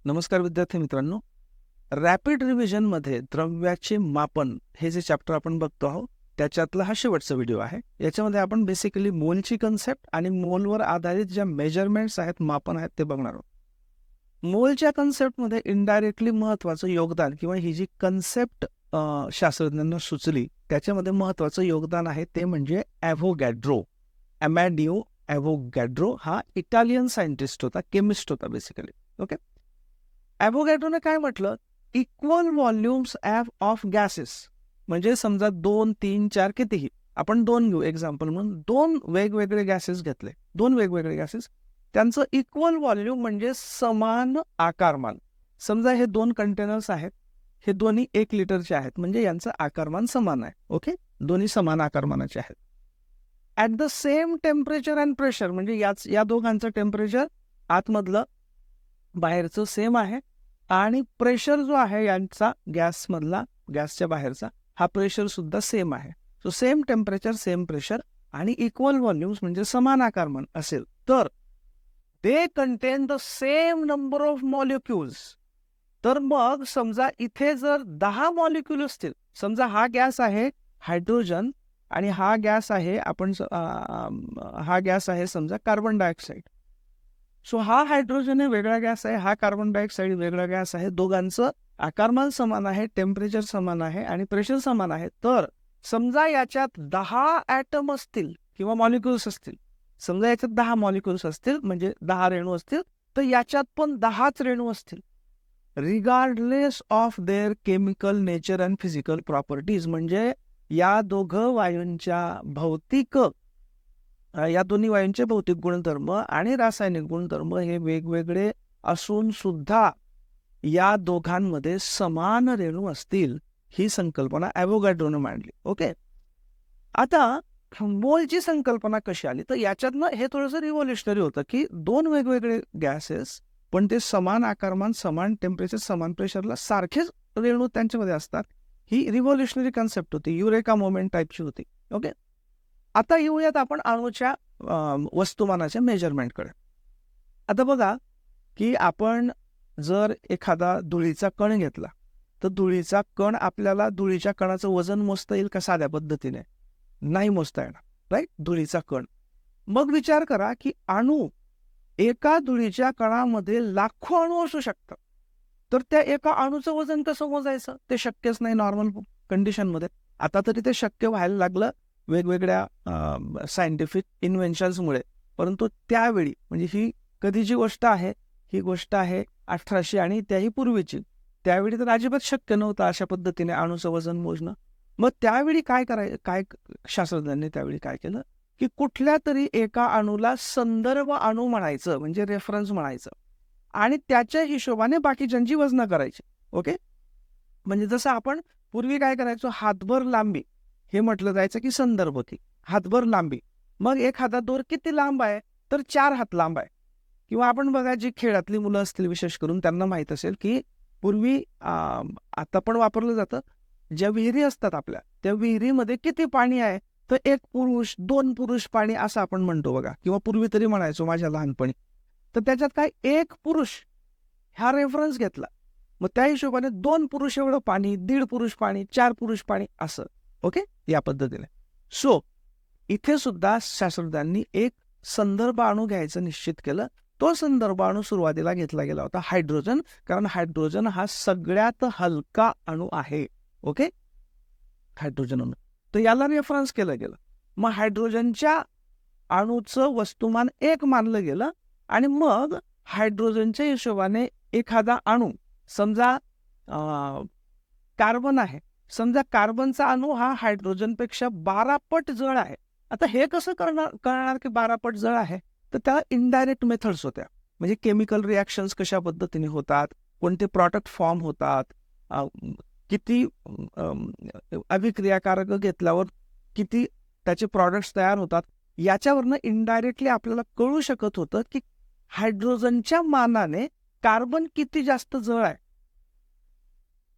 नमस्कार विद्यार्थी मित्रांनो. रॅपिड रिव्हिजनमध्ये द्रव्याचे मापन हे जे चॅप्टर आपण बघतो आहोत त्याच्यातला हा शेवटचा व्हिडिओ आहे. याच्यामध्ये आपण बेसिकली मोलची कन्सेप्ट आणि मोलवर आधारित ज्या मेजरमेंट्स आहेत, मापन आहेत ते बघणार आहोत. मोलच्या कन्सेप्टमध्ये इनडायरेक्टली महत्त्वाचं योगदान किंवा ही जी कन्सेप्ट शास्त्रज्ञांना सुचली त्याच्यामध्ये महत्त्वाचं योगदान आहे ते म्हणजे ॲव्होगॅड्रो. अमॅडिओ ॲव्होगॅड्रो हा इटालियन सायंटिस्ट होता, केमिस्ट होता बेसिकली. ओके. ॲव्होगॅड्रोने काय म्हटलं, इक्वल व्हॉल्युम्स ऑफ गॅसेस, म्हणजे समजा 2, 3, 4 कितीही, आपण 2 घेऊ एक्झाम्पल म्हणून. 2 वेगवेगळे गॅसेस घेतले, 2 वेगवेगळे गॅसेस, त्यांचं इक्वल व्हॉल्यूम म्हणजे समान आकारमान. समजा हे 2 कंटेनर्स आहेत, हे दोन्ही 1 लिटरचे आहेत, म्हणजे यांचं आकारमान समान आहे. ओके, दोन्ही समान आकारमानाचे आहेत. At the same temperature and pressure, म्हणजे या दोघांचं टेम्परेचर आतमधलं बाहेरचं सेम आहे आणि प्रेशर जो आहे यांचा गॅसमधला, गॅसच्या बाहेरचा, हा प्रेशर सुद्धा सेम आहे. So same temperature, same pressure आणि इक्वल व्हॉल्यूम्स म्हणजे समान आकारमान असेल तर they contain the same number of molecules. तर मग समजा इथे जर 10 मॉलिक्युल असतील, समजा हा गॅस आहे हायड्रोजन आणि हा गॅस आहे हा गॅस आहे समजा कार्बन डायऑक्साईड. सो हा हायड्रोजन हे वेगळा गॅस आहे, हा कार्बन डायऑक्साईड वेगळा गॅस आहे. दोघांचं आकारमान समान आहे, टेम्परेचर समान आहे आणि प्रेशर समान आहे. तर समजा याच्यात 10 ॲटम असतील किंवा मॉलिक्युल्स असतील, समजा याच्यात 10 मॉलिक्युल्स असतील म्हणजे 10 रेणू असतील, तर याच्यात पण 10च रेणू असतील, regardless of their chemical nature and physical properties. म्हणजे या दोन्ही वायूंचे भौतिक गुणधर्म आणि रासायनिक गुणधर्म हे वेगवेगळे असून सुद्धा या दोघांमध्ये समान रेणू असतील, ही संकल्पना ॲव्होगॅड्रोने मांडली. ओके. आता मोलची संकल्पना कशी आली, तर याच्यातनं हे थोडंसं रिव्होल्युशनरी होतं की 2 वेगवेगळे गॅसेस पण ते समान आकारमान, समान टेम्परेचर, समान प्रेशरला सारखेच रेणू त्यांच्यामध्ये असतात. ही रिव्होल्युशनरी कन्सेप्ट होती, युरेका मोमेंट टाईपची होती. ओके. आता येऊयात आपण अणूच्या वस्तुमानाच्या मेजरमेंटकडे. आता बघा की आपण जर एखादा धुळीचा कण घेतला तर धुळीचा कण, आपल्याला धुळीच्या कणाचं वजन मोजता येईल का साध्या पद्धतीने? नाही मोजता येणार, राईट. धुळीचा कण. मग विचार करा की अणू, एका धुळीच्या कणामध्ये लाखो अणू असू शकतात, तर त्या एका अणूचं वजन कसं मोजायचं? ते शक्यच नाही नॉर्मल कंडिशनमध्ये. आता तरी ते शक्य व्हायला लागलं वेगवेगळ्या सायंटिफिक इन्व्हेन्शन्समुळे, परंतु त्यावेळी, म्हणजे ही कधीची गोष्ट आहे, ही गोष्ट आहे 1800 आणि त्याही पूर्वीची. त्यावेळी तर अजिबात शक्य नव्हतं अशा पद्धतीने अणूचं वजन मोजणं. मग त्यावेळी काय शास्त्रज्ञांनी त्यावेळी काय केलं की कुठल्या तरी एका अणूला संदर्भ अणू म्हणायचं, म्हणजे रेफरन्स म्हणायचं, आणि त्याच्या हिशोबाने बाकीच्यांची वजनं करायची. ओके. म्हणजे जसं आपण पूर्वी काय करायचो, हातभर लांबी हे म्हटलं जायचं की संदर्भ होती, हातभर लांबी. मग एखादा दोर किती लांब आहे, तर 4 हात लांब आहे. किंवा आपण बघा, जी खेळातली मुलं असतील विशेष करून त्यांना माहीत असेल की पूर्वी, आता पण वापरलं जातं, ज्या विहिरी असतात आपल्या, त्या विहिरीमध्ये किती पाणी आहे, तर 1 पुरुष 2 पुरुष पाणी असं आपण म्हणतो बघा, किंवा पूर्वी तरी म्हणायचो माझ्या लहानपणी. तर त्याच्यात काय, 1 पुरुष ह्या रेफरन्स घेतला, मग त्या हिशोबाने 2 पुरुष एवढं पाणी, 1.5 पुरुष पाणी, 4 पुरुष पाणी असं. ओके, या पद्धतीने. सो इथे सुद्धा शास्त्रज्ञांनी एक संदर्भ अणू घ्यायचं निश्चित केलं. तो संदर्भ अणू सुरुवातीला घेतला गेला होता हायड्रोजन, कारण हायड्रोजन हा सगळ्यात हलका अणू आहे. ओके, हायड्रोजन अणू, तर याला रेफरन्स केलं गेलं. मग हायड्रोजनच्या अणूचं वस्तुमान 1 मानलं गेलं आणि मग हायड्रोजनच्या हिशोबाने एखादा अणू, समजा कार्बन आहे, समजा कार्बनचा अणू हा हायड्रोजनपेक्षा 12 पट जड आहे. आता हे कसं कळणार की 12 पट जड आहे, तर त्याला इनडायरेक्ट मेथड्स होत्या. म्हणजे केमिकल रिॲक्शन्स कशा पद्धतीने होतात, कोणते प्रॉडक्ट फॉर्म होतात, किती अभिक्रियाकारक घेतल्यावर किती त्याचे प्रॉडक्ट्स तयार होतात, याच्यावरनं इनडायरेक्टली आपल्याला कळू शकत होतं की हायड्रोजनच्या मानाने कार्बन किती जास्त जड आहे.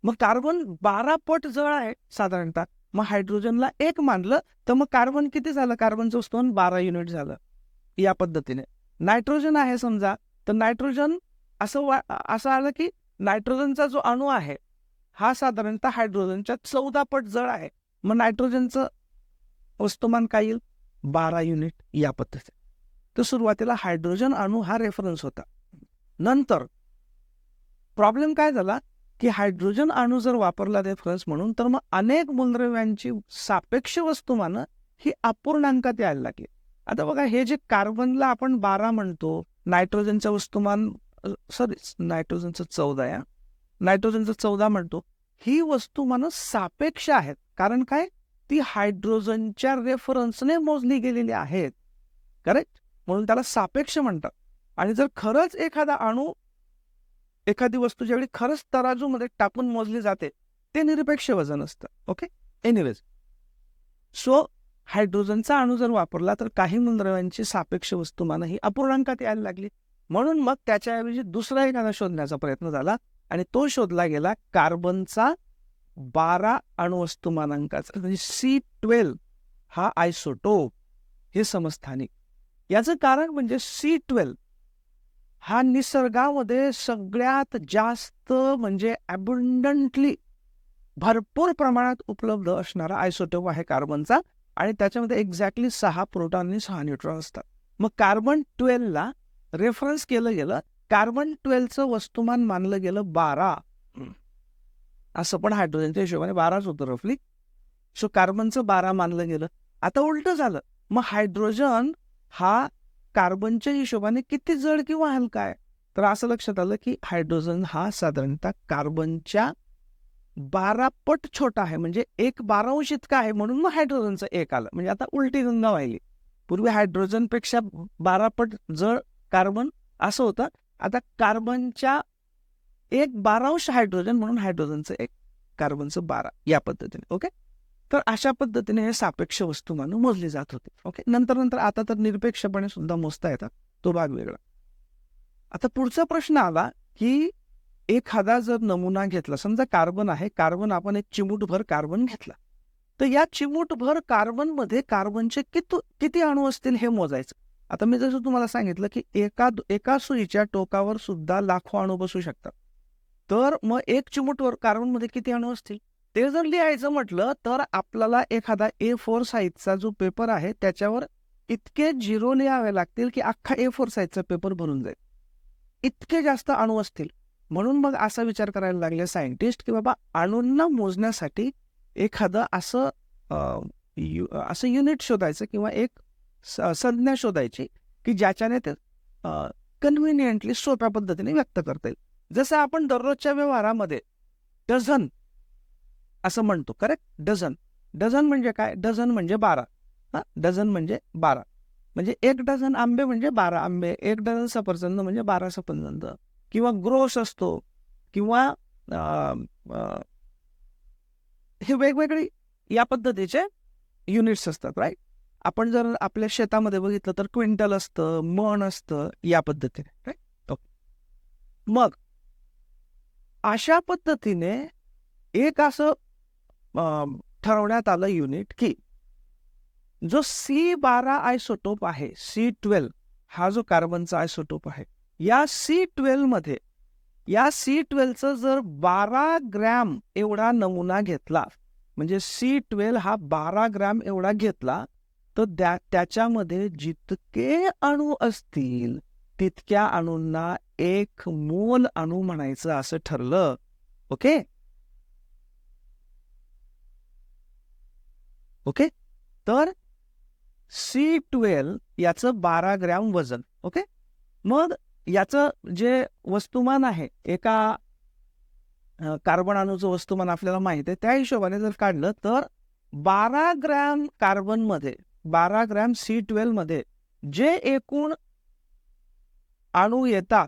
मग कार्बन 12 पट जड आहे साधारणतः, मग हायड्रोजनला 1 मानलं तर मग कार्बन किती झालं, कार्बनचं वस्तुमान 12 युनिट झालं. या पद्धतीने नायट्रोजन आहे समजा, तर नायट्रोजन असं आलं की नायट्रोजनचा जो अणू आहे हा साधारणतः हायड्रोजनच्या 14 पट जड आहे. मग नायट्रोजनचं वस्तुमान काय येईल? 12 युनिट या पद्धतीने. तर सुरुवातीला हायड्रोजन अणू हा रेफरन्स होता. नंतर प्रॉब्लेम काय झाला की हायड्रोजन अणू जर वापरला रेफरन्स म्हणून तर मग अनेक मूलद्रव्यांची सापेक्ष वस्तुमानं ही अपूर्णांकात यायला लागली. आता बघा, हे जे कार्बनला आपण 12 म्हणतो, नायट्रोजनचं वस्तुमान नायट्रोजनचं 14 म्हणतो, ही वस्तुमानं सापेक्ष आहेत. कारण काय? ती हायड्रोजनच्या रेफरन्सने मोजली गेलेली आहेत. करेक्ट? म्हणून त्याला सापेक्ष म्हणतात. आणि जर खरंच एखादी वस्तू ज्यावेळी खरंच तराजूमध्ये टाकून मोजली जाते ते निरपेक्ष वजन असतं. ओके, एनिवेज, सो हायड्रोजनचा अणू जर वापरला तर काही मूलद्रव्यांची सापेक्ष वस्तुमानं ही अपूर्णांकात यायला लागली. म्हणून मग त्याच्याऐवजी दुसरा एखादा शोधण्याचा प्रयत्न झाला आणि तो शोधला गेला कार्बनचा 12 अणुवस्तुमानांकाचा, म्हणजे C12 हा आयसोटोप, हे समस्थानिक. याचं कारण म्हणजे C12 हा निसर्गामध्ये सगळ्यात जास्त म्हणजे अबंडंटली भरपूर प्रमाणात उपलब्ध असणारा आयसोटोप आहे कार्बनचा. आणि त्याच्यामध्ये एक्झॅक्टली 6 प्रोटॉन आणि 6 न्यूट्रॉन असतात. मग कार्बन 12ला रेफरन्स केलं गेलं. कार्बन 12चं वस्तुमान मानलं गेलं 12. असं पण हायड्रोजनच्या हिशोबाने 12च होतं रफली. सो कार्बनचं 12 मानलं गेलं. आता उलट झालं. मग हायड्रोजन हा कार्बनच्या हिशोबाने किती जड किंवा हलका आहे? तर असं लक्षात आलं की हायड्रोजन हा साधारणतः कार्बनच्या 12 पट छोटा आहे, म्हणजे 1/12 इतका आहे. म्हणून मग हायड्रोजनचं 1 आलं. म्हणजे आता उलटी गंगा वाहिली. पूर्वी हायड्रोजनपेक्षा 12 पट जड कार्बन असं होतं. आता कार्बनच्या 1/12 हायड्रोजन, म्हणून हायड्रोजनचं 1, कार्बनचं 12, या पद्धतीने. ओके, तर अशा पद्धतीने हे सापेक्ष वस्तुमानं मोजली जात होते. ओके, नंतर आता तर निरपेक्षपणे सुद्धा मोजता येतात, तो भाग वेगळा. आता पुढचा प्रश्न आला की एखादा जर नमुना घेतला, समजा कार्बन आहे, कार्बन आपण एक चिमूटभर कार्बन घेतला, तर या चिमूटभर कार्बनमध्ये कार्बनचे किती अणू असतील हे मोजायचं. आता मी जसं तुम्हाला सांगितलं की एका सुईच्या टोकावर सुद्धा लाखो अणू बसू शकतात. तर मग एक चिमूटभर कार्बनमध्ये किती अणू असतील ते जर लिहायचं म्हटलं तर आपल्याला एखादा A4 साईजचा जो पेपर आहे त्याच्यावर इतके 0 लिहावे लागतील की अख्खा A4 साईजचा पेपर भरून जाईल. इतके जास्त अणू असतील. म्हणून मग असा विचार करायला लागले सायंटिस्ट की बाबा अणूंना मोजण्यासाठी एखादं असं युनिट शोधायचं किंवा एक संज्ञा शोधायची की ज्याच्याने ते कन्व्हिनियंटली सोप्या पद्धतीने व्यक्त करता येईल. जसं आपण दररोजच्या व्यवहारामध्ये डझन असं म्हणतो. करेक्ट? डझन म्हणजे काय? डझन म्हणजे 12. डझन म्हणजे 12, म्हणजे 1 डझन आंबे म्हणजे 12 आंबे, 1 डझन सफरचंद म्हणजे 12 सफरचंद. किंवा ग्रोस असतो, किंवा हे वेगवेगळे या पद्धतीचे युनिट्स असतात. राईट? आपण जर आपल्या शेतामध्ये बघितलं तर क्विंटल असतं, मन असतं, या पद्धतीने. राईट? ओके, मग अशा पद्धतीने एक असं ठरवण्यात आलं युनिट की जो C12 आयसोटोप आहे, C12 हा जो कार्बनचा आयसोटोप आहे, या C12चं जर 12 ग्रॅम एवढा नमुना घेतला, म्हणजे C12 हा 12 ग्रॅम एवढा घेतला, तर त्याच्यामध्ये जितके अणू असतील तितक्या अणूंना 1 मोल अणू म्हणायचं असं ठरलं. ओके ओके, तर C12 याचं 12 ग्रॅम वजन. ओके, मग याचं जे वस्तुमान आहे, एका कार्बन अणूचं वस्तुमान आपल्याला माहिती आहे, त्या हिशोबाने जर काढलं तर 12 ग्रॅम कार्बनमध्ये, 12 ग्रॅम C12 मध्ये जे एकूण अणू येतात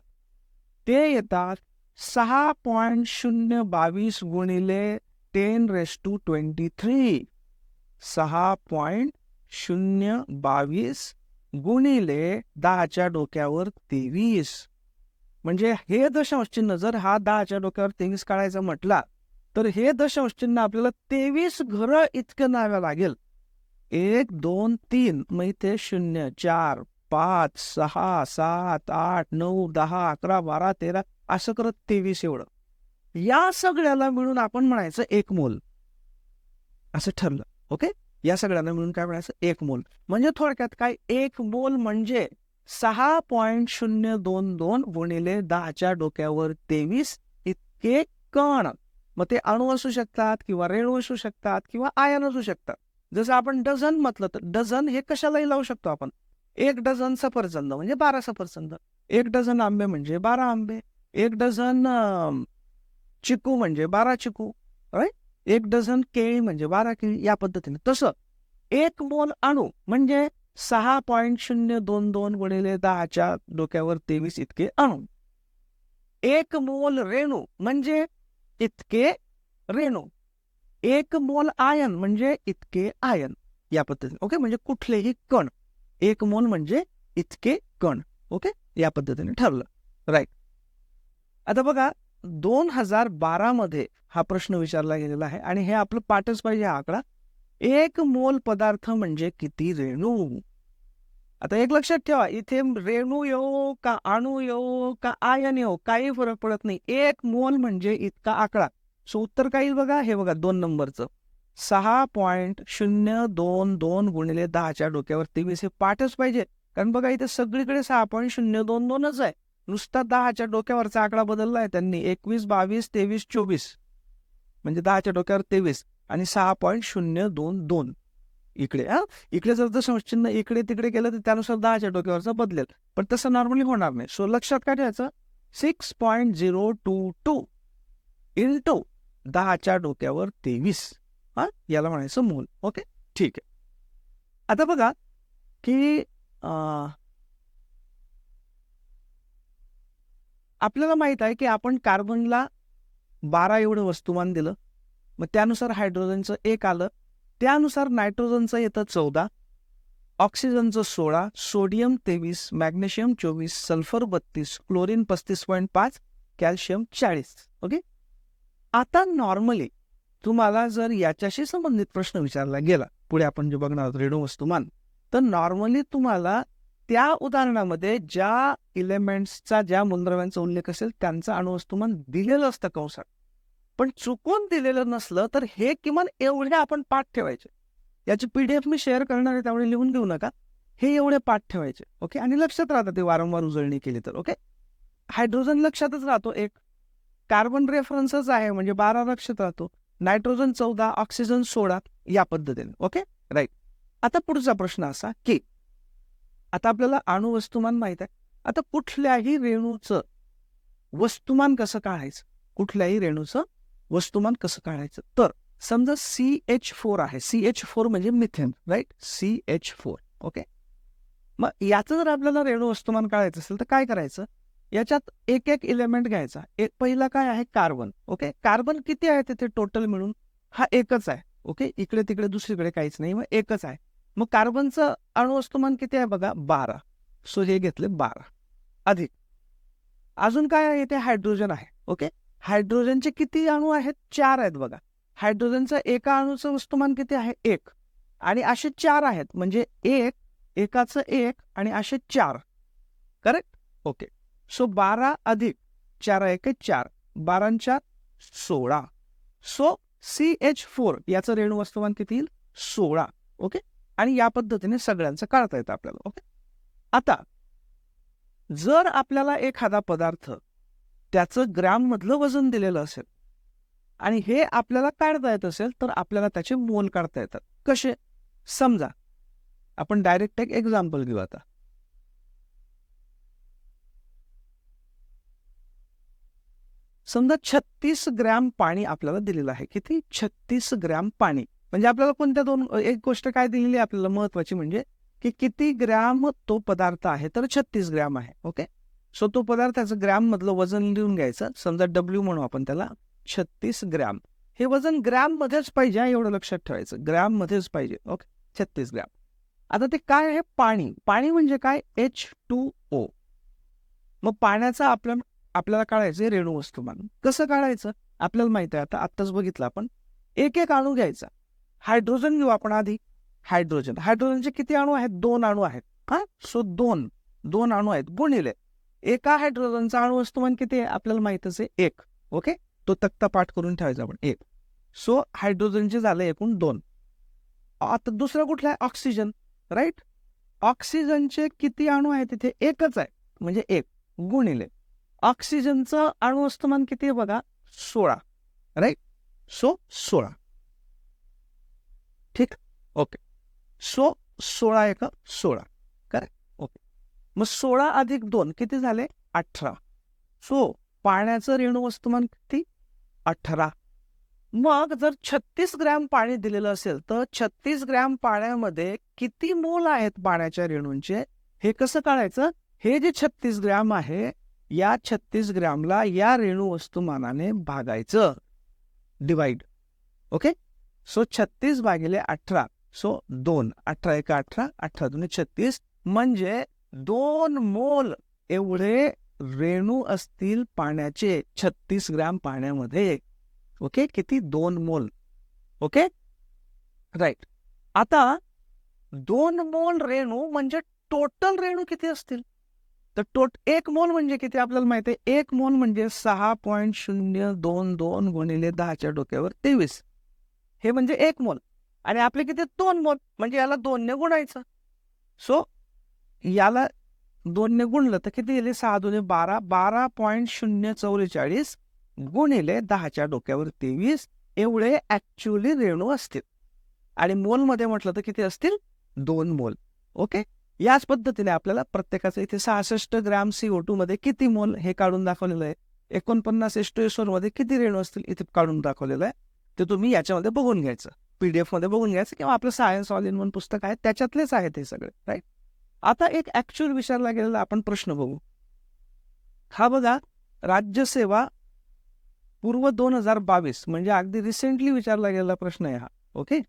ते येतात 6.022 गुणिले 10⁻23. 6.022 गुणिले 10च्या डोक्यावर 23. म्हणजे हे दशांश चिन्ह जर हा 10च्या डोक्यावर 23 काढायचा म्हटला तर हे दशांश चिन्ह आपल्याला 23 घरं इतकं न्यावं लागेल. 1 2 3, मग इथे 0 4 5, 6, 7, 8, 9, 10, 11, 12, 13 असं करत 23 एवढं. या सगळ्याला मिळून आपण म्हणायचं 1 मोल असं ठरलं. ओके, या सगळ्यांना मिळून काय म्हणायचं 1 मोल. म्हणजे थोडक्यात काय, 1 मोल म्हणजे 6.022 गुणिले 10⁻23 इतके कण. मग ते अणू असू शकतात किंवा रेणू असू शकतात किंवा आयन असू शकतात. जसं आपण डझन म्हटलं तर डझन हे कशालाही लावू शकतो आपण. 1 डझन सफरचंद म्हणजे 12 सफरचंद, 1 डझन आंबे म्हणजे 12 आंबे, 1 डझन चिकू म्हणजे 12 चिकू, राईट. 1 डझन केळी म्हणजे 12 केळी. या पद्धतीने. तसं 1 मोल अणू म्हणजे 6.022 गुणिले 10⁻23 इतके अणू. 1 मोल रेणू म्हणजे इतके रेणू. 1 मोल आयन म्हणजे इतके आयन. या पद्धतीने. ओके, म्हणजे कुठलेही कण. 1 मोल म्हणजे इतके कण. ओके, या पद्धतीने ठरलं. राईट. आता बघा 2012 मध्ये हा प्रश्न विचारला गेलेला आहे आणि हे आपलं पाठच पाहिजे हा आकडा. 1 मोल पदार्थ म्हणजे किती रेणू. आता एक लक्षात ठेवा, इथे रेणू येऊ का अणू येऊ का आयन येऊ काही फरक पडत नाही. 1 मोल म्हणजे इतका आकडा. सो उत्तर काय येईल बघा, हे बघा 2 नंबरचं 6.022 गुणिले 10⁻23 हे पाठच पाहिजे. कारण बघा इथे सगळीकडे 6.022च आहे. नुसता 10च्या आकडा बदलला आहे त्यांनी. 21, 22, 23, 24 म्हणजे 10⁻23 आणि 6.022 इकडे. इकडे जर तसं चिन्ह इकडे तिकडे केलं तर त्यानुसार 10च्या बदलेल, पण तसं नॉर्मली होणार नाही. सो लक्षात काय ठेवायचं, 6.022 इंटू 10⁻23 याला म्हणायचं मोल. ओके, ठीक आहे. आता बघा की आपल्याला माहित आहे की आपण कार्बनला 12 एवढं वस्तुमान दिलं, मग त्यानुसार हायड्रोजनचं 1 आलं, त्यानुसार नायट्रोजनचं येतं 14, ऑक्सिजनचं 16, sodium 23, magnesium 24, sulphur 32, chlorine 35.5, calcium 40. Okay. आता नॉर्मली तुम्हाला जर याच्याशी संबंधित प्रश्न विचारला गेला, पुढे आपण जे बघणार आहोत रेणू वस्तुमान, तर नॉर्मली तुम्हाला त्या उदाहरणामध्ये ज्या इलेमेंट्सचा ज्या मूलद्रव्यांचा उल्लेख असेल त्यांचं अणुवस्तुमान दिलेलं असतं कंसात. पण चुकून दिलेलं नसलं तर हे किमान एवढे आपण पाठ ठेवायचे. याची PDF मी शेअर करणार आहे, त्यामुळे लिहून घेऊ नका. हे एवढे पाठ ठेवायचे. ओके, आणि लक्षात राहतं ते वारंवार उजळणी केली तर. ओके, हायड्रोजन लक्षातच राहतो 1, कार्बन रेफरन्सच आहे म्हणजे 12 लक्षात राहतो, नायट्रोजन 14, ऑक्सिजन 16 या पद्धतीने. Okay, right. आता पुढचा प्रश्न असा की आता आपल्याला अणुवस्तुमान माहित आहे. आता कुठल्याही रेणूचं वस्तुमान कसं काढायचं, कुठल्याही रेणूचं वस्तुमान कसं काढायचं, तर समजा CH4 आहे. CH4 म्हणजे मिथेन, राईट. CH4. ओके, मग याचं जर आपल्याला रेणू वस्तुमान काढायचं असेल तर काय करायचं, याच्यात एक एक इलेमेंट घ्यायचा. एक पहिला काय आहे, कार्बन. ओके, कार्बन किती आहे तिथे टोटल मिळून, हा एकच आहे. ओके, इकडे तिकडे दुसरीकडे काहीच नाही, मग एकच आहे. मग कार्बनचं अणुवस्तुमान किती आहे बघा, 12. सो हे घेतले 12 अधिक अजून काय आहे इथे, हायड्रोजन आहे. ओके, हायड्रोजनचे किती अणू आहेत, 4 आहेत बघा. हायड्रोजनचं एका अणूचं वस्तुमान किती आहे, 1, आणि असे 4 आहेत म्हणजे 1, एकाचं 1 आणि असे 4. करेक्ट. ओके, सो 12 अधिक 4 1 4, 12 16. सो CH4 याचं रेणू वस्तुमान किती येईल, 16. ओके, आणि या पद्धतीने सगळ्यांचं काढता येतं आपल्याला. ओके, आता जर आपल्याला एखादा पदार्थ त्याचं ग्रॅम मधलं वजन दिलेलं असेल आणि हे आपल्याला काढता येत असेल तर आपल्याला त्याचे मोल काढता येतात. कसे, समजा आपण डायरेक्ट एक एक्झाम्पल घेऊ. आता समजा 36 ग्रॅम पाणी आपल्याला दिलेलं आहे. किती, 36 ग्रॅम पाणी. म्हणजे आपल्याला कोणत्या एक गोष्ट काय दिलेली आहे आपल्याला महत्वाची, म्हणजे की किती ग्रॅम तो पदार्थ आहे, तर 36 ग्रॅम आहे. ओके, सो तो पदार्थाचं ग्रॅम मधलं वजन लिहून घ्यायचं. समजा W म्हणू आपण त्याला, 36 ग्रॅम. हे वजन ग्रॅम मध्येच पाहिजे, एवढं लक्षात ठेवायचं, ग्रॅम मध्येच पाहिजे. Okay, 36 gram. आता ते काय आहे, पाणी. पाणी म्हणजे काय, H2O. मग पाण्याचा आपल्याला काढायचं रेणू वस्तुमान. कसं काढायचं आपल्याला माहित आहे, आता आत्ताच बघितलं आपण. एक एक अणू घ्यायचा. हायड्रोजन घेऊ आपण आधी. हायड्रोजनचे किती अणू आहेत, 2 अणू आहेत. हा. सो दोन अणू आहेत गुणिले एका हायड्रोजनचा अणु वस्तुमान किती आहे आपल्याला माहितच आहे 1. ओके, तो तक्ता पाठ करून ठेवायचा आपण 1. सो हायड्रोजनचे झाले एकूण 2. आता दुसरा कुठला आहे ऑक्सिजन, राईट. ऑक्सिजनचे किती अणू आहेत तिथे एकच आहे म्हणजे 1 गुणिले ऑक्सिजनचं अणु वस्तुमान किती आहे बघा 16, राईट. सो 16. ठीक, ओके. सो 16 एक 16, करेक्ट. ओके, मग 16 अधिक 2 किती झाले 18. सो पाण्याचं रेणू वस्तुमान किती 18. मग जर 36 ग्रॅम पाणी दिलेलं असेल तर 36 ग्रॅम पाण्यामध्ये किती मोल आहेत पाण्याच्या रेणूंचे हे कसं काढायचं. हे जे 36 ग्रॅम आहे या 36 ग्रॅमला या रेणू वस्तुमानाने भागायचं, डिवाइड. ओके, सो 36 भागिले 18. सो 2, 18 एक 18, 18 दुने 36 म्हणजे 2 मोल एवढे रेणू असतील पाण्याचे 36 ग्रॅम पाण्यामध्ये. ओके, किती 2 मोल. Okay, right. आता 2 मोल रेणू म्हणजे टोटल रेणू किती असतील तर 1 मोल म्हणजे किती आपल्याला माहिती आहे. 1 मोल म्हणजे 6.022 गुणिले 10च्या डोक्यावर 23. हे म्हणजे 1 मोल. आणि आपले किती 2 मोल म्हणजे याला 2 ने गुणायचं. सो याला 2 ने गुणलं तर किती येईल 6 दुने 12, 12.044 गुणिले 10च्या डोक्यावर 23 एवढे ऍक्च्युअली रेणू असतील. आणि मोलमध्ये म्हटलं तर किती असतील 2 मोल. ओके, याच पद्धतीने आपल्याला प्रत्येकाचं इथे 66 ग्रॅम CO2 मध्ये किती मोल हे काढून दाखवलेलं आहे. 49 H2SO4 मध्ये किती रेणू असतील इथे काढून दाखवलेलं आहे. ते तुम्ही याच्यामध्ये बघून घ्यायचं, PDF मध्ये बघून घ्यायचं किंवा आपलं सायन्स ऑल इन वन पुस्तक आहे त्याच्यातलेच आहेत हे सगळे, राईट. आता एक ऍक्च्युअल विचारला गेलेला आपण प्रश्न बघू. हा बघा, राज्यसेवा पूर्व 2022 म्हणजे अगदी रिसेंटली विचारला गेलेला प्रश्न आहे हा. ओके,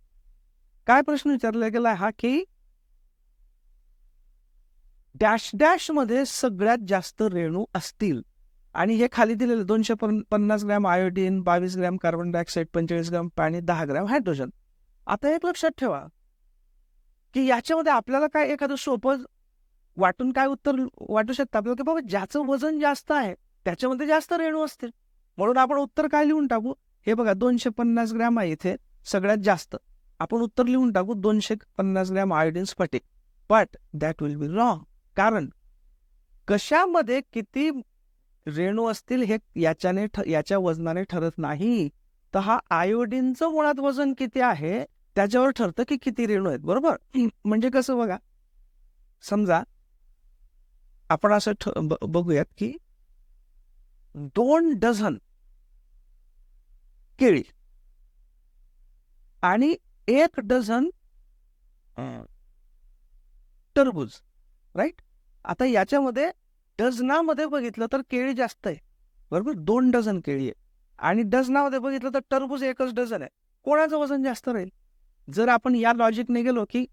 काय प्रश्न विचारला गेला हा की डॅश डॅश मध्ये सगळ्यात जास्त रेणू असतील आणि हे खाली दिलेले 250 gram iodine, 22 gram carbon dioxide, 45 gram पाणी, 10 ग्रॅम हायड्रोजन. आता एक लक्षात ठेवा की याच्यामध्ये आपल्याला काय एखादं सोपं वाटून काय उत्तर वाटू शकतं आपल्याला की बाबा ज्याचं वजन जास्त आहे त्याच्यामध्ये जास्त रेणू असतील म्हणून आपण उत्तर काय लिहून टाकू. हे बघा 250 ग्रॅम आहे इथे सगळ्यात जास्त, आपण उत्तर लिहून टाकू 250 ग्रॅम आयोडीन स्फटिक. But that will be wrong. कारण कशामध्ये किती रेणू असतील हे याच्या वजनाने ठरत नाही. तर हा आयोडीनचं मुळात वजन किती आहे त्याच्यावर ठरतं की किती रेणू आहेत, बरोबर. म्हणजे कसं बघा, समजा आपण असं बघूयात की 2 डझन केळी आणि 1 डझन टरबूज, राईट. आता याच्यामध्ये डझनामध्ये बघितलं तर केळी जास्त आहे, बरोबर. 2 डझन केळी आहे आणि डझनामध्ये बघितलं तर टरबूज 1च डझन आहे. कोणाचं वजन जास्त राहील. जर आपण या लॉजिकने गेलो की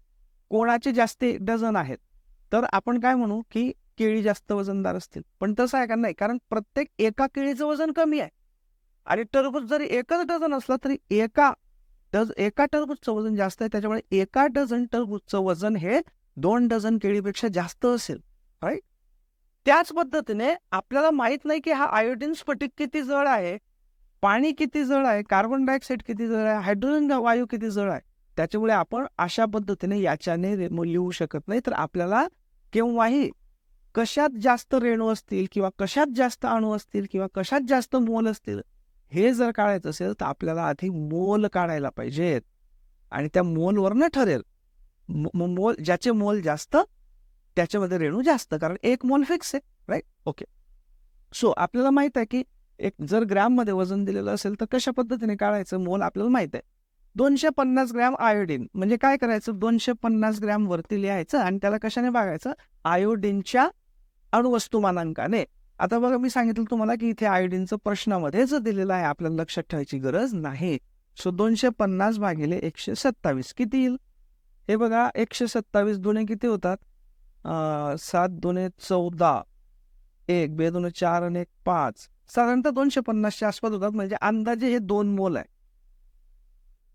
कोणाचे जास्त डझन आहेत तर आपण काय म्हणू की केळी जास्त वजनदार असतील. पण तसं आहे का नाही, कारण प्रत्येक एका केळीचं वजन कमी आहे आणि टरबूज जरी 1च डझन असला तरी एका टरबूजचं वजन जास्त आहे. त्याच्यामुळे एका डझन टरबूजचं वजन हे 2 डझन केळीपेक्षा जास्त असेल, राईट. त्याच पद्धतीने आपल्याला माहित नाही की हा आयोडीन स्फटिक किती जड आहे, पाणी किती जड आहे, कार्बन डायऑक्साईड किती जड आहे, हायड्रोजन वायू किती जड आहे. त्याच्यामुळे आपण अशा पद्धतीने याच्याने लिहू शकत नाही. तर आपल्याला केव्हाही कशात जास्त रेणू असतील किंवा कशात जास्त अणू असतील किंवा कशात जास्त मोल असतील हे जर काढायचं असेल तर आपल्याला आधी मोल काढायला पाहिजेत आणि त्या मोलवरनं ठरेल. मोल ज्याचे मोल जास्त त्याच्यामध्ये रेणू जास्त, कारण 1 मोल फिक्स आहे, राईट. ओके, सो आपल्याला माहित आहे की जर ग्रॅम मध्ये वजन दिलेलं असेल तर कशा पद्धतीने काढायचं मोल आपल्याला माहित आहे. 250 ग्रॅम आयोडीन म्हणजे काय करायचं 250 ग्रॅम वरती लिहायचं आणि त्याला कशाने भागायचं आयोडीनच्या अणुवस्तुमानांकाने. आता बघा मी सांगितलं तुम्हाला की इथे आयोडीनचं प्रश्नामध्येच दिलेलं आहे, आपल्याला लक्षात ठेवायची गरज नाही. सो 250 भागिले 127 किती येईल हे बघा. 127 दुने किती होतात 7 दुने 14, 1 2 दुने 4 आणि 1 5, साधारणतः 250च्या आसपास होतात. म्हणजे अंदाजे हे 2 मोल आहे.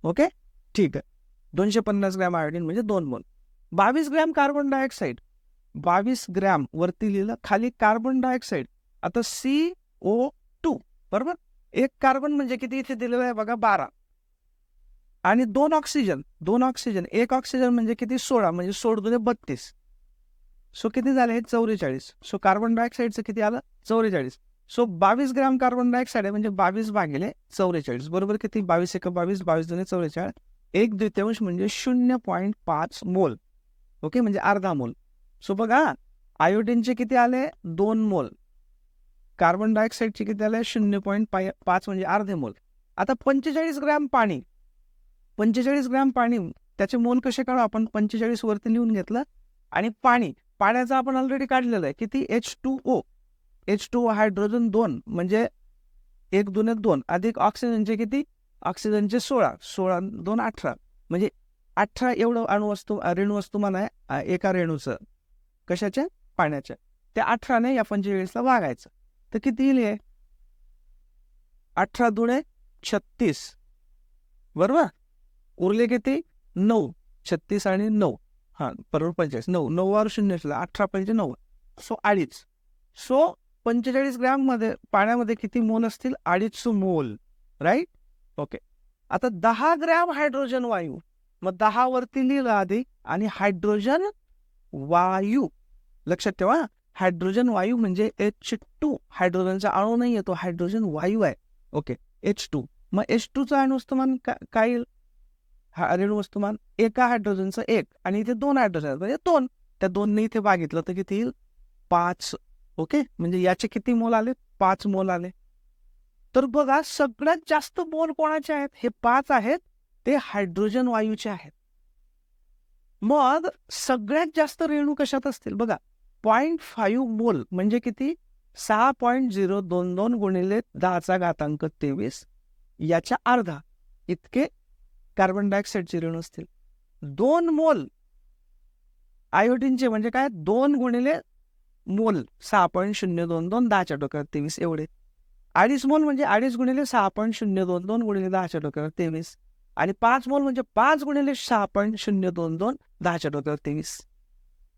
ओके, ठीक आहे. 250 ग्रॅम आयोडीन म्हणजे 2 मोल. 22 ग्रॅम कार्बन डायऑक्साईड 22 ग्रॅम वरती लिहिलं, खाली कार्बन डायऑक्साईड. आता CO2 बरोबर. एक कार्बन म्हणजे किती इथे दिलेलं आहे बघा 12 आणि 2 ऑक्सिजन. एक ऑक्सिजन म्हणजे किती 16, म्हणजे 16 × 32. सो किती झाले हे 44. सो कार्बन डायऑक्साईडचं किती आलं 44. सो 22 ग्रॅम कार्बन डायऑक्साईड आहे म्हणजे 22/44 बरोबर किती 22 × 22 22 × 44 1/2 म्हणजे 0.5 मोल. ओके, म्हणजे अर्धा मोल. सो बघा आयोडीनचे किती आले 2 मोल, कार्बन डायऑक्साईडचे किती आले 0.5 म्हणजे अर्धे मोल. आता 45 ग्रॅम पाणी, 45 ग्रॅम पाणी त्याचे मोल कसे काढू आपण, 45 वरती लिहून घेतलं आणि पाण्याचं आपण ऑलरेडी काढलेलं आहे किती H2O हायड्रोजन 2 म्हणजे 1 2 2 अधिक ऑक्सिजनचे किती, ऑक्सिजनचे 16 2 18 म्हणजे 18 एवढं रेणू वस्तुमान आहे एका रेणूचं कशाच्या, पाण्याच्या. त्या 18ने या 45ला भागायचं तर किती येईल हे 18 दुणे 36 बरोबर. उरले किती 9, 36 आणि 9 बरोबर 45 9 वर 0 18 पंचे 9 सो 2.5. सो 45 ग्रॅम मध्ये पाण्यामध्ये किती मोल असतील 2.5 मोल, राईट. ओके. आता 10 ग्रॅम हायड्रोजन वायू, मग 10 वरती लिहिलं आधी आणि हायड्रोजन वायू लक्षात ठेवा. हायड्रोजन वायू म्हणजे H2, हायड्रोजनचा अणू नाही येतो, हायड्रोजन वायू आहे. Okay, H2. मग H2चं अणुवस्तुमान काय येईल, रेणू वस्तुमान एका हायड्रोजनचं 1 आणि इथे 2 हायड्रोजन म्हणजे 2, त्या 2ने इथे भागितलं तर किती येईल 5. ओके, म्हणजे याचे किती मोल आले 5 मोल आले. तर बघा सगळ्यात जास्त मोल कोणाचे आहेत, हे 5 आहेत, ते हायड्रोजन वायूचे आहेत. मग सगळ्यात जास्त रेणू कशात असतील बघा 0.5 मोल म्हणजे किती 6.022 गुणिले 10⁻23 याच्या अर्धा इतके कार्बन डायऑक्साईडचे रेणू असतील. 2 मोल आयोडीनचे म्हणजे काय 2 गुणिले मोल 6.022 10⁻23 एवढे. 2.5 मोल म्हणजे 2.5 गुणिले 6.022 गुणिले 10⁻23 आणि 5 मोल म्हणजे 5 गुणिले 6.022 10⁻23.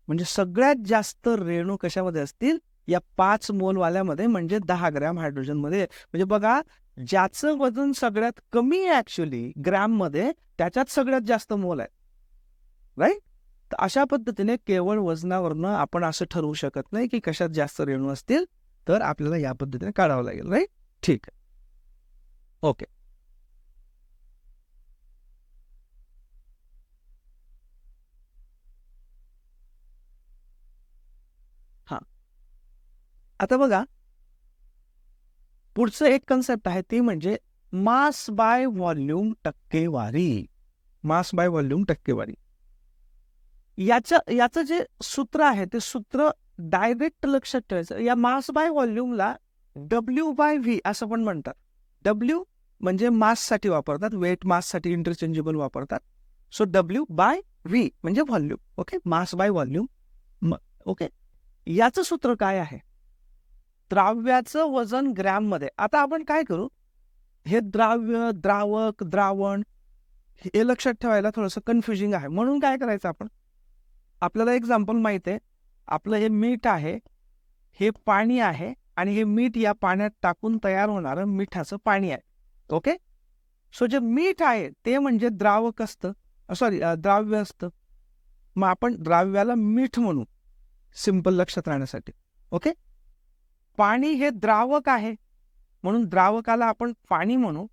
म्हणजे सगळ्यात जास्त रेणू कशामध्ये असतील या 5 मोल वाल्यामध्ये म्हणजे 10 ग्रॅम हायड्रोजन मध्ये. म्हणजे बघा ज्याचं वजन सगळ्यात कमी आहे ऍक्च्युली ग्रॅम मध्ये त्याच्यात सगळ्यात जास्त मोल आहे, राईट. तर अशा पद्धतीने केवळ वजनावरनं आपण असं ठरवू शकत नाही की कशात जास्त रेणू असतील, तर आपल्याला या पद्धतीने काढावं लागेल, राईट. ठीक आहे. ओके. आता बघा पुढचं एक कन्सेप्ट आहे ती म्हणजे मास बाय व्हॉल्यूम टक्केवारी. मास बाय व्हॉल्यूम टक्केवारी याचं जे सूत्र आहे ते सूत्र डायरेक्ट लक्षात ठेवायचं. या मास बाय व्हॉल्यूमला W/V असं पण म्हणतात. W म्हणजे माससाठी वापरतात, वेट माससाठी इंटरचेंजेबल वापरतात. सो W/V म्हणजे volume. Okay, mass by volume. Okay, याचं सूत्र काय आहे, द्राव्याचं वजन ग्रॅम मध्ये. आता आपण काय करू, हे द्राव्य द्रावक द्रावण हे लक्षात ठेवायला थोडंसं कन्फ्युजिंग आहे. म्हणून काय करायचं आपण, आपल्याला एक्झाम्पल माहित आहे, आपलं हे मीठ आहे, हे पाणी आहे आणि हे मीठ या पाण्यात टाकून तयार होणारं मिठाचं पाणी आहे. ओके, सो जे मीठ आहे ते म्हणजे द्रावक असतं, द्राव्य असतं. मग आपण द्राव्याला मीठ म्हणू सिंपल लक्षात राहण्यासाठी. ओके, पाणी हे द्रावक आहे म्हणून द्रावकाला आपण पाणी म्हणू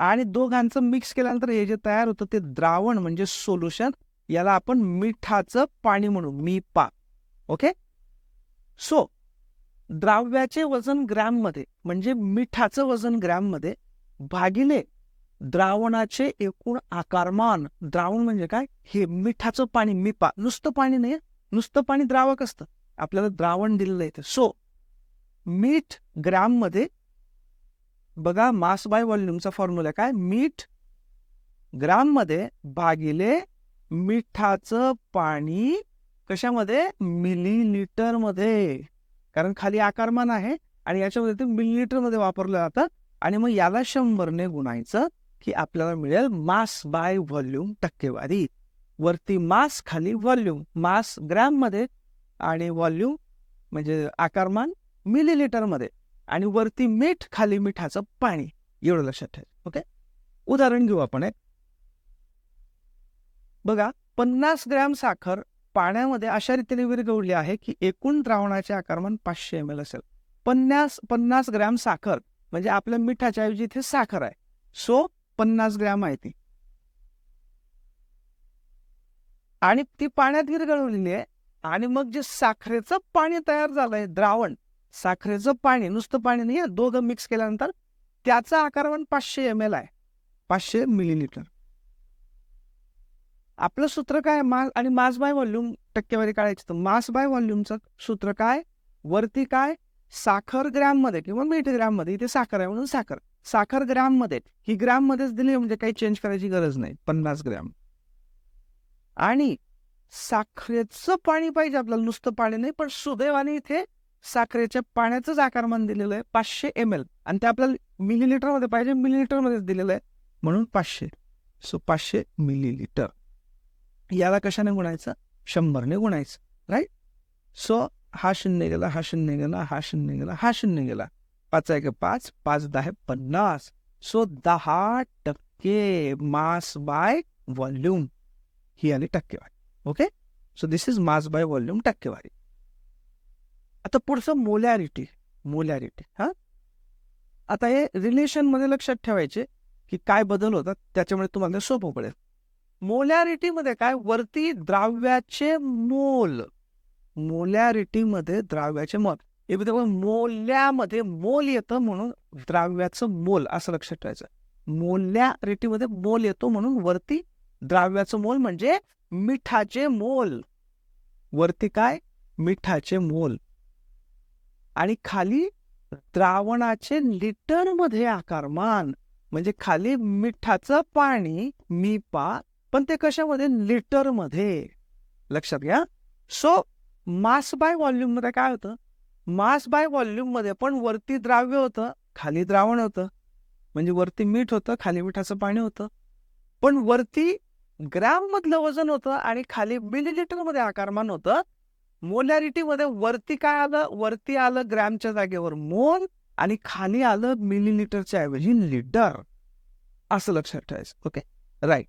आणि दोघांचं मिक्स केल्यानंतर हे जे तयार होतं ते द्रावण म्हणजे सोल्युशन, याला आपण मिठाचं पाणी म्हणू, मिपा. ओके, सो द्राव्याचे वजन ग्रॅम मध्ये म्हणजे मिठाचं वजन ग्रॅम मध्ये भागिले द्रावणाचे एकूण आकारमान. द्रावण म्हणजे काय, हे मिठाचं पाणी मिपा, नुसतं पाणी नाही, नुसतं पाणी द्रावक असतं, आपल्याला द्रावण दिलेलं आहे. सो मीठ ग्रॅम मध्ये बघा मास बाय व्हॉल्यूमचा फॉर्म्युला काय, मीठ ग्रॅम मध्ये भागिले मिठाचं पाणी कशामध्ये, मिलीलीटर मध्ये, कारण खाली आकारमान आहे आणि याच्यामध्ये ते मिलीलीटर मध्ये वापरलं जातं. आणि मग याला 100ने गुणायचं की आपल्याला मिळेल मास बाय व्हॉल्यूम टक्केवारी. वरती मास खाली व्हॉल्यूम, मास ग्रॅम मध्ये आणि व्हॉल्यूम म्हणजे आकारमान मिलीलीटर मध्ये, आणि वरती मीठ खाली मिठाचं पाणी, एवढं लक्षात ठेवा. ओके, उदाहरण घेऊ आपण एक. बघा, 50 ग्रॅम साखर पाण्यामध्ये अशा रीतीने विरघळली आहे की एकूण द्रावणाचे आकारमान 500 ml असेल. 50 ग्रॅम साखर म्हणजे आपल्या मिठाच्या ऐवजी इथे साखर आहे, सो 50 ग्रॅम आहे ती, आणि ती पाण्यात विरघळवलेली आहे. आणि मग जे साखरेचं पाणी तयार झालंय, द्रावण, साखरेचं पाणी, नुसतं पाणी नाही, दोघं मिक्स केल्यानंतर त्याचं आकारमान 500 ml आहे, 500 मिलीलीटर. आपलं सूत्र काय, मास आणि मास बाय व्हॉल्यूम टक्केवारी काढायची. तर मास बाय व्हॉल्यूमचं सूत्र काय, वरती काय, साखर ग्रॅम मध्ये किंवा मीठ ग्रॅम मध्ये, इथे साखर आहे म्हणून साखर, साखर ग्रॅम मध्ये, ही ग्रॅम मध्येच दिली म्हणजे काही चेंज करायची गरज नाही, 50 ग्रॅम. आणि साखरेचं पाणी पाहिजे आपल्याला, नुसतं पाणी नाही, पण सुदैवाने इथे साखरेच्या पाण्याचंच आकारमान दिलेलं आहे 500 ml, आणि ते आपल्याला मिलीलीटर मध्ये पाहिजे, मिलीलीटर मध्येच दिलेलं आहे म्हणून 500, सो 500 मिलीलीटर. याला कशाने गुणायचं, 100 ने गुणायचं, राईट. सो हा शून्य गेला, हा शून्य गेला, हा शून्य गेला, हा शून्य गेला, 5 1 5, 5 10 50, सो 10% मास बाय व्हॉल्यूम ही आली टक्केवारी. Okay, so this is mass by volume टक्केवारी. आता पुढचं मोलॅरिटी. मोलॅरिटी, हा, आता हे रिलेशन मध्ये लक्षात ठेवायचे की काय बदल होतात, त्याच्यामुळे तुम्हाला सोपं पडेल. मोलॅरिटी मध्ये काय, वरती द्राव्याचे मोल, मोलॅरिटी मध्ये द्राव्याचे मोल, मोल्यामध्ये मोल येतं म्हणून द्राव्याचं मोल, असं लक्षात ठेवायचं. मोलॅरिटी मध्ये मोल येतो म्हणून वरती द्राव्याचं मोल म्हणजे मिठाचे मोल, वरती काय, मिठाचे मोल, आणि खाली द्रावणाचे लिटर मध्ये आकारमान, म्हणजे खाली मिठाचं पाणी मिपा, पण ते कशामध्ये, लिटर मध्ये, लक्षात घ्या. सो मास बाय व्हॉल्यूम मध्ये काय होतं, मास बाय व्हॉल्यूम मध्ये पण वरती द्राव्य होतं, खाली द्रावण होतं, म्हणजे वरती मीठ होतं, खाली मिठाचं पाणी होतं, पण वरती ग्रॅम मधलं वजन होतं आणि खाली मिलीलीटर मध्ये आकारमान होतं. मोलॅरिटी मध्ये वरती काय आलं, वरती आलं ग्रॅमच्या जागेवर मोल, आणि खाली आलं मिलीलीटरच्या ऐवजी लिटर, असं लक्षात ठेवायचं. Okay, right.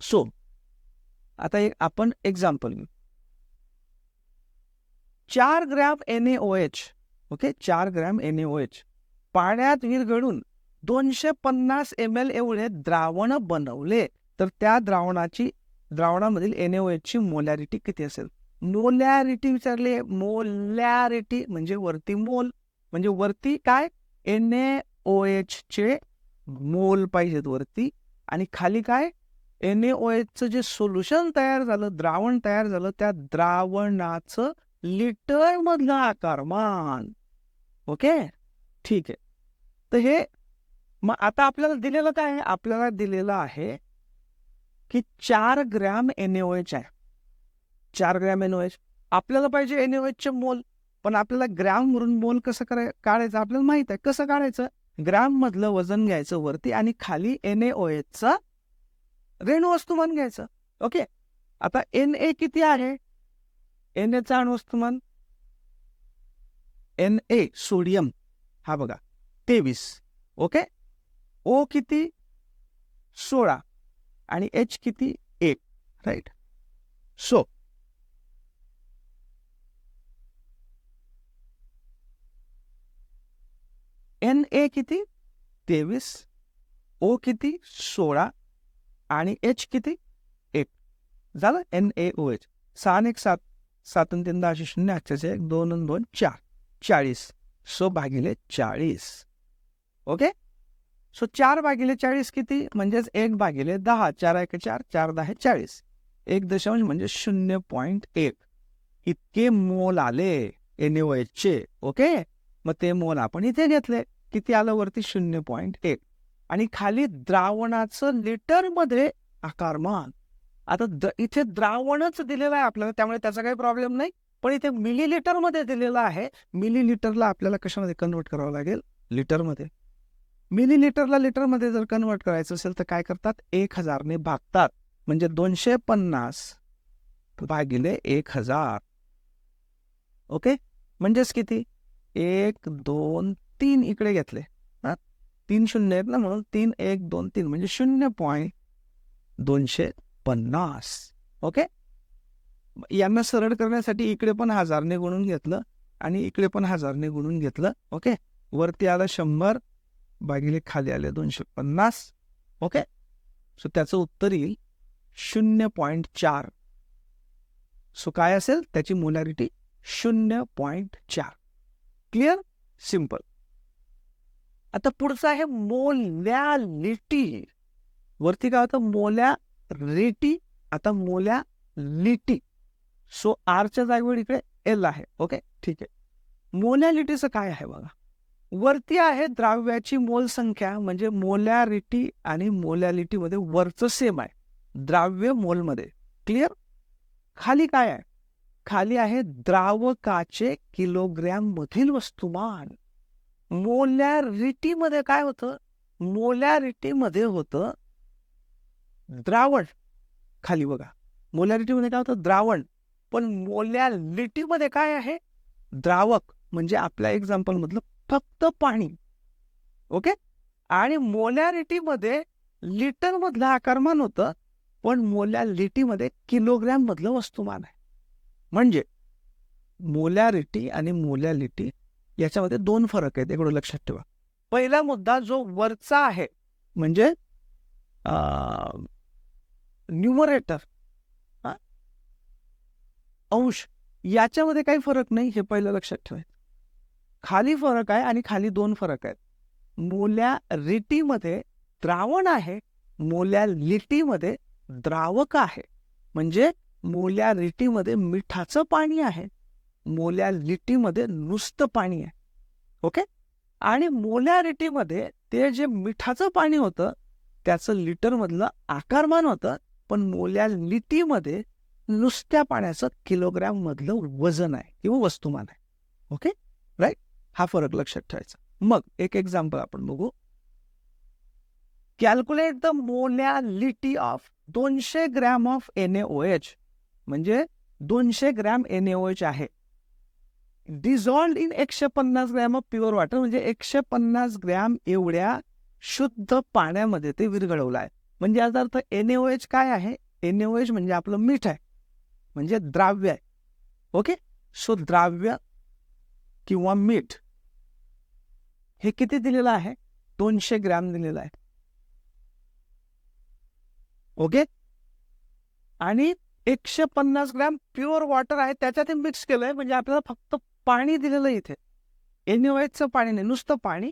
सो आता एक आपण एक्झाम्पल घेऊ. 4 gram NaOH, okay, 4 gram NaOH पाण्यात विरघळून 250 ml एवढे द्रावण बनवले, तर त्या द्रावणामधील NaOH ची मोलॅरिटी किती असेल. मोलॅरिटी विचारले, मोलॅरिटी म्हणजे वरती मोल, म्हणजे वरती काय, NaOH चे मोल पाहिजेत वरती, आणि खाली काय, NaOH चं जे सोल्युशन तयार झालं, द्रावण तयार झालं, त्या द्रावणाचं लिटर मधलं आकारमान. ओके, ठीक आहे. तर हे मग आता आपल्याला दिलेलं काय आहे, आपल्याला दिलेलं आहे की 4 ग्रॅम NaOH आहे, 4 ग्रॅम NaOH. आपल्याला पाहिजे NaOH चे मोल, पण आपल्याला ग्रॅम वरून मोल कसं काढायचं आपल्याला माहित आहे. कसं काढायचं, ग्रॅम मधलं वजन घ्यायचं वरती, आणि खाली NaOH चा रेणू वस्तुमान घ्यायचं. ओके, आता Na किती आहे, Na चा अणुवस्तुमान, Na सोडियम, हा बघा 23. ओके, O किती, 16, आणि H किती, 1, राईट. सो Na किती, 23, O किती, 16, आणि H किती, 1, झालं NaOH. 6 1 7, 7 3 10 0, 1 2 2 4, 40, सो भागिले 40. ओके, सो 4 भागिले 40 किती, म्हणजेच 1 भागिले 10, 4 1 4, 4 10 40, 1 दशांश म्हणजे 0.1 इतके मोल आले NaOH चे. ओके, मग ते मोल आपण इथे घेतले, किती आलं वरती, 0.1, आणि खाली द्रावणाचं लिटर मध्ये आकारमान. आता इथे द्रावणच दिलेलं आहे आपल्याला, त्यामुळे त्याचा काही प्रॉब्लेम नाही, पण इथे मिलीलीटर मध्ये दिलेलं आहे. मिलीलीटरला आपल्याला कशामध्ये कन्वर्ट करावं लागेल, लिटर मध्ये. मिलीलीटरला लिटर मध्ये जर कन्वर्ट करायचं असेल तर काय करतात, 1000 ने भागतात. म्हणजे 250 भागिले 1000. ओके, म्हणजेच किती? 1 2 3 इकडे घेतले, 3 शून्य आहेत ना, म्हणून 3 1 2 3 म्हणजे 0.250. ओके, यांना सरळ करण्यासाठी इकडे पण 1000ने गुणून घेतलं आणि इकडे पण 1000ने गुणून घेतलं. ओके, वरती आलं 100 भागिले खाली आले 250. ओके, सो त्याचं उत्तर येईल 0.4. सो काय असेल त्याची मोलॅरिटी? 0.4. क्लिअर? सिंपल. आता पुढचं आहे मोलॅलिटी. वरती काय होतं? मोलॅरिटी, आता मोलॅलिटी. सो आरच्या जागेवर इकडे एल आहे. ओके, ठीक आहे. मोलॅलिटीचं काय आहे बघा. वरती आहे द्राव्याची मोल संख्या, म्हणजे मोलॅरिटी आणि मोलॅलिटीमध्ये वरचं सेम आहे, द्राव्य मोलमध्ये. क्लिअर? खाली काय आहे? खाली आहे द्रावकाचे किलोग्रॅम मधील वस्तुमान. मोलॅरिटीमध्ये काय होतं? मोलॅरिटीमध्ये होतं द्रावण. खाली बघा, मोलॅरिटीमध्ये काय होतं? द्रावण. पण मोलॅलिटीमध्ये काय आहे? द्रावक, म्हणजे आपल्या एक्झाम्पल मधलं फक्त पाणी. ओके, आणि मोलॅरिटीमध्ये लिटर मधलं आकारमान होतं, पण मोलॅलिटीमध्ये किलोग्रॅम मधलं वस्तुमान आहे. म्हणजे मोलॅरिटी आणि मोलॅलिटी याच्यामध्ये 2 फरक आहेत, एवढं लक्षात ठेवा. पहिला मुद्दा जो वरचा आहे, म्हणजे न्यूमरेटर, अंश, याच्यामध्ये काही फरक नाही, हे पहिलं लक्षात ठेवायचं. खाली फरक आहे आणि खाली 2 फरक आहेत. मोलॅरिटीमध्ये द्रावण आहे, मोलॅलिटीमध्ये द्रावक आहे. म्हणजे मोलॅरिटीमध्ये मिठाचं पाणी आहे, मोलॅलिटीमध्ये नुसतं पाणी आहे. ओके, आणि मोलॅरिटीमध्ये ते जे मिठाचं पाणी होतं त्याचं लिटरमधलं आकारमान होतं, पण मोलॅलिटीमध्ये नुसत्या पाण्याचं किलोग्रॅम मधलं वजन आहे किंवा वस्तुमान आहे. Okay, right? हा फरक लक्षात ठेवायचा. मग एक एक्झाम्पल आपण बघू. Calculate the molality of 200 gram of NaOH. म्हणजे 200 ग्रॅम NaOH आहे, dissolved in 150 gram of pure water. म्हणजे 150 ग्रॅम एवढ्या शुद्ध पाण्यामध्ये ते विरघळवलं आहे. म्हणजे याचा अर्थ NaOH काय आहे? NaOH म्हणजे आपलं मीठ आहे, म्हणजे द्राव्य आहे. ओके, सो द्राव्य किंवा मीठ हे किती दिलेलं आहे? 200 ग्रॅम दिलेलं आहे. ओके, आणि 150 ग्रॅम प्युअर वॉटर आहे, त्याच्यात मिक्स केलंय, म्हणजे आपल्याला फक्त पाणी दिलेलं इथे. NaOHचं पाणी नाही, नुसतं पाणी.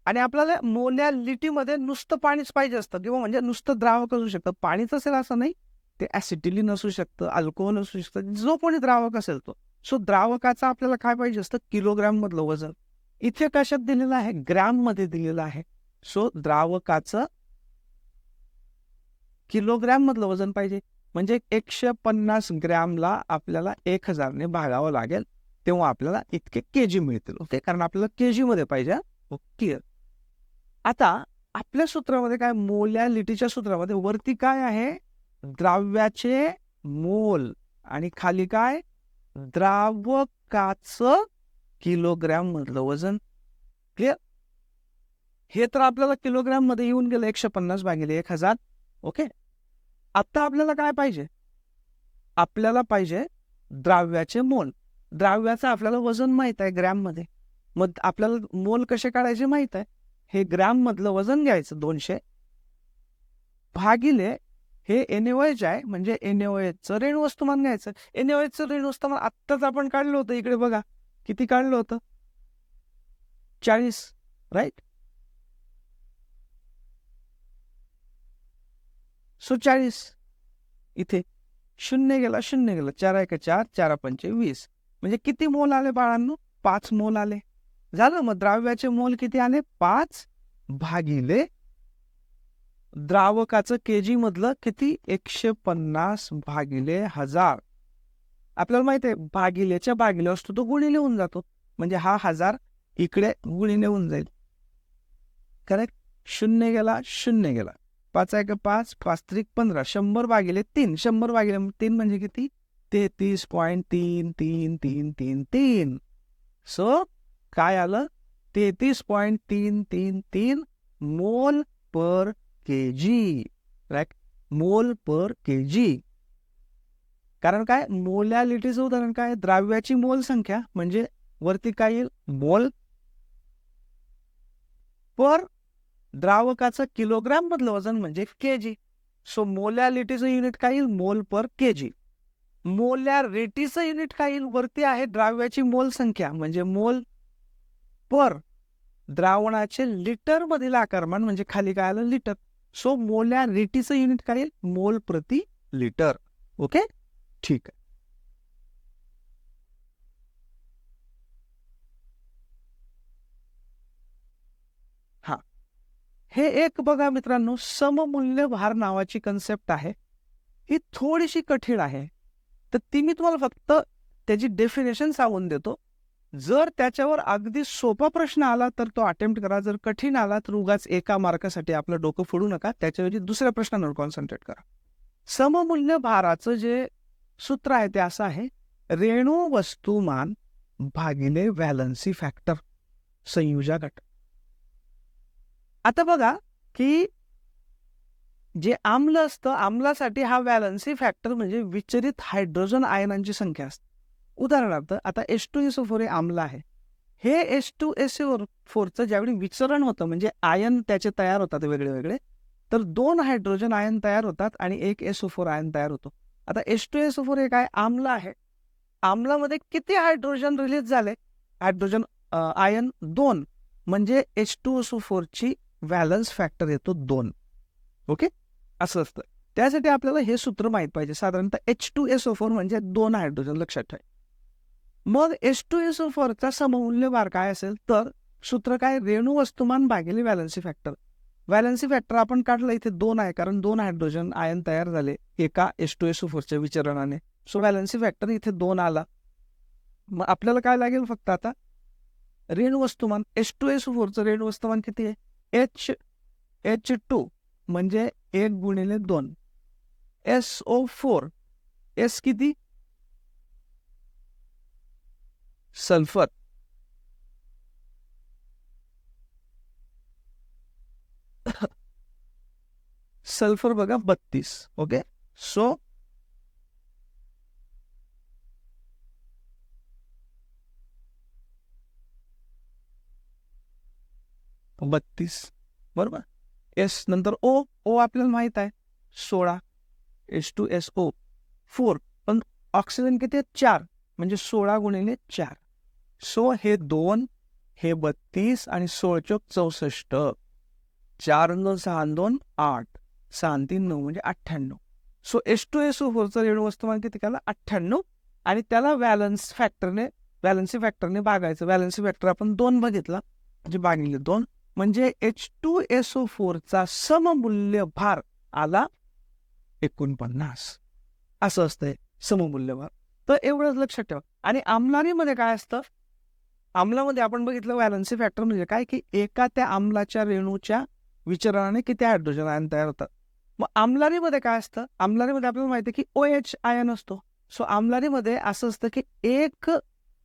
आणि आपल्याला मोलॅलिटीमध्ये नुसतं पाणीच पाहिजे असतं, किंवा म्हणजे नुसतं द्रावक असू शकतं. पाणीच असेल असं नाही, ते ॲसिटिलीन असू शकतं, अल्कोहोल असू शकतं, जो कोणी द्रावक असेल तो. सो द्रावकाचं आपल्याला काय पाहिजे असतं? किलोग्रॅम मधलं वजन. इथे कशात दिलेलं आहे? ग्रॅम मध्ये दिलेलं आहे. सो द्रावकाचं किलोग्रॅम मधलं वजन पाहिजे. म्हणजे 150 ग्रॅमला आपल्याला 1000ने भागावं लागेल, तेव्हा आपल्याला इतके केजी मिळतील. ओके, कारण आपल्याला केजी मध्ये पाहिजे. ओके, आता आपल्या सूत्रामध्ये काय? मोलॅलिटीच्या सूत्रामध्ये वरती काय आहे? द्राव्याचे मोल, आणि खाली काय? द्रावकाचं किलोग्रॅम मधलं वजन. क्लिअर? हे तर आपल्याला किलोग्रॅम मध्ये येऊन गेलं 150 भागिले 1000. ओके, आता आपल्याला काय पाहिजे? आपल्याला पाहिजे द्राव्याचे मोल. द्राव्याचं आपल्याला वजन माहित आहे ग्रॅम मध्ये, मग आपल्याला मोल कसे काढायचे माहित आहे. हे ग्रॅम मधलं वजन घ्यायचं 200 भागिले हे NaOH आहे, म्हणजे NaOHचं रेणू वस्तुमान घ्यायचं. NaOHचं रेणू वस्तुमान आत्ताच आपण काढलं होतं, इकडे बघा किती काढलं होतं? 40, राईट? सो 40 इथे 0 गेला, 0 गेला, 4 1 4, 4 5 20. म्हणजे किती मोल आले बाळांनो? 5 मोल आले. झालं. मग द्राव्याचे मोल किती आले? 5 भागिले द्रावकाचं केजी मधलं किती? 150 भागिले 1000. आपल्याला माहित आहे भागिलेच्या भागिले असतो तो गुणिले होऊन जातो, म्हणजे हा 1000 इकडे गुणिले होऊन जाईल. करेक्ट? 0 गेला, 0 गेला. 5 एक 5, 5 त्रिक 15, 100 भागिले 3, 100 भागिले 3 म्हणजे किती? 33.3333. सो काय आलं? 33.333 मोल पर केजी. राईट, मोल पर केजी. कारण काय? मोलॅलिटीचं उदाहरण काय? द्राव्याची मोल संख्या म्हणजे वरती काय येईल? मोल पर द्रावकाचं किलोग्राम मधलं वजन म्हणजे केजी. सो मोलॅलिटीचं युनिट काय येईल? मोल पर केजी. मोलॅरिटीचं युनिट काय येईल? वरती आहे द्राव्याची मोल संख्या म्हणजे मोल पर द्रावणाचे लिटर मधील आकारमान म्हणजे खाली काय आलं? लिटर. सो मोलॅरिटीचं युनिट काय येईल? मोल प्रति लिटर. ओके, ठीक आहे. हा, हे एक बघा मित्रांनो, सममूल्य भार नावाची कन्सेप्ट आहे. ही थोडीशी कठीण आहे, तर ती मी तुम्हाला फक्त त्याची डेफिनेशन सांगून देतो. जर त्याच्यावर अगदी सोपा प्रश्न आला तर तो अटेम्प्ट करा. जर कठीण आला तर उगाच एका मार्कासाठी आपलं डोकं फोडू नका. त्याच्याऐवजी दुसऱ्या प्रश्नांवर कॉन्सन्ट्रेट करा. सममूल्य भाराचं जे सूत्र आहे ते असं आहे: रेणू वस्तुमान भागिले व्हॅलन्सी फॅक्टर संयुजा घटक. आता बघा की जे आम्ल असतं, आम्लासाठी हा व्हॅलन्सी फॅक्टर म्हणजे विचरित हायड्रोजन आयनांची संख्या असते. उदाहरणार्थ आता H2SO4 हे आम्ल आहे. हे H2SO4चं ज्यावेळी विचरण होतं म्हणजे आयन त्याचे तयार होतात वेगळे वेगळे, तर 2 हायड्रोजन आयन तयार होतात आणि एक SO4 आयन तयार होतो. आता H2SO4 हे काय? आम्ल आहे. आम्लामध्ये किती हायड्रोजन रिलीज झाले? हायड्रोजन आयन 2, म्हणजे H2SO4 ची व्हॅलन्स फॅक्टर येतो 2. ओके, असं असतं. त्यासाठी आपल्याला हे सूत्र माहित पाहिजे. साधारणतः H2SO4 म्हणजे 2 हायड्रोजन, लक्षात ठेवा. मग H2SO4 चा सममूल्य भार काय असेल? तर सूत्र काय? रेणू वस्तुमान भागिले व्हॅलन्सी फॅक्टर. व्हॅलन्सी फॅक्टर आपण काढलं, इथे 2 आहे कारण 2 हायड्रोजन आयन तयार झाले एका H2SO4 च्या विचरणाने. सो व्हॅलन्सी फॅक्टर इथे 2 आला. मग आपल्याला काय लागेल? फक्त आता रेणू वस्तुमान. H2SO4 चं रेणू वस्तुमान किती आहे? H2 म्हणजे 1 गुणिले 2. SO4 S किती? सल्फर. सल्फर बघा 32. ओके, सो बत्तीस, बरोबर. एस नंतर ओ आपल्याला माहित आहे 16, H2SO4. पण ऑक्सिजन किती आहे? 4, म्हणजे 16 गुणिले 4. सो हे 2, हे 32 आणि 16 चोक 64. 4 2 6 2 8, 6 3 9 म्हणजे 98. सो H2SO4चं रेणू वस्तुमान किती केलं? 98. आणि त्याला व्हॅलन्सी फॅक्टरने भागायचं. व्हॅलन्सी फॅक्टर आपण 2 बघितला म्हणजे भागिले 2, म्हणजे H2SO4चा सममूल्य भार आला 49. असं असतंय सममूल्य भार. तर एवढंच लक्षात ठेवा. आणि आम्लारीमध्ये काय असतं? आम्लामध्ये आपण बघितलं व्हॅलन्सी फॅक्टर म्हणजे काय, की एका त्या आम्लाच्या रेणूच्या विचरणाने किती हायड्रोजन आयन तयार होतात. मग आम्लारीमध्ये काय असतं? आम्लारीमध्ये आपल्याला माहिती आहे की OH आयन असतो. सो आम्लारीमध्ये असं असतं की एक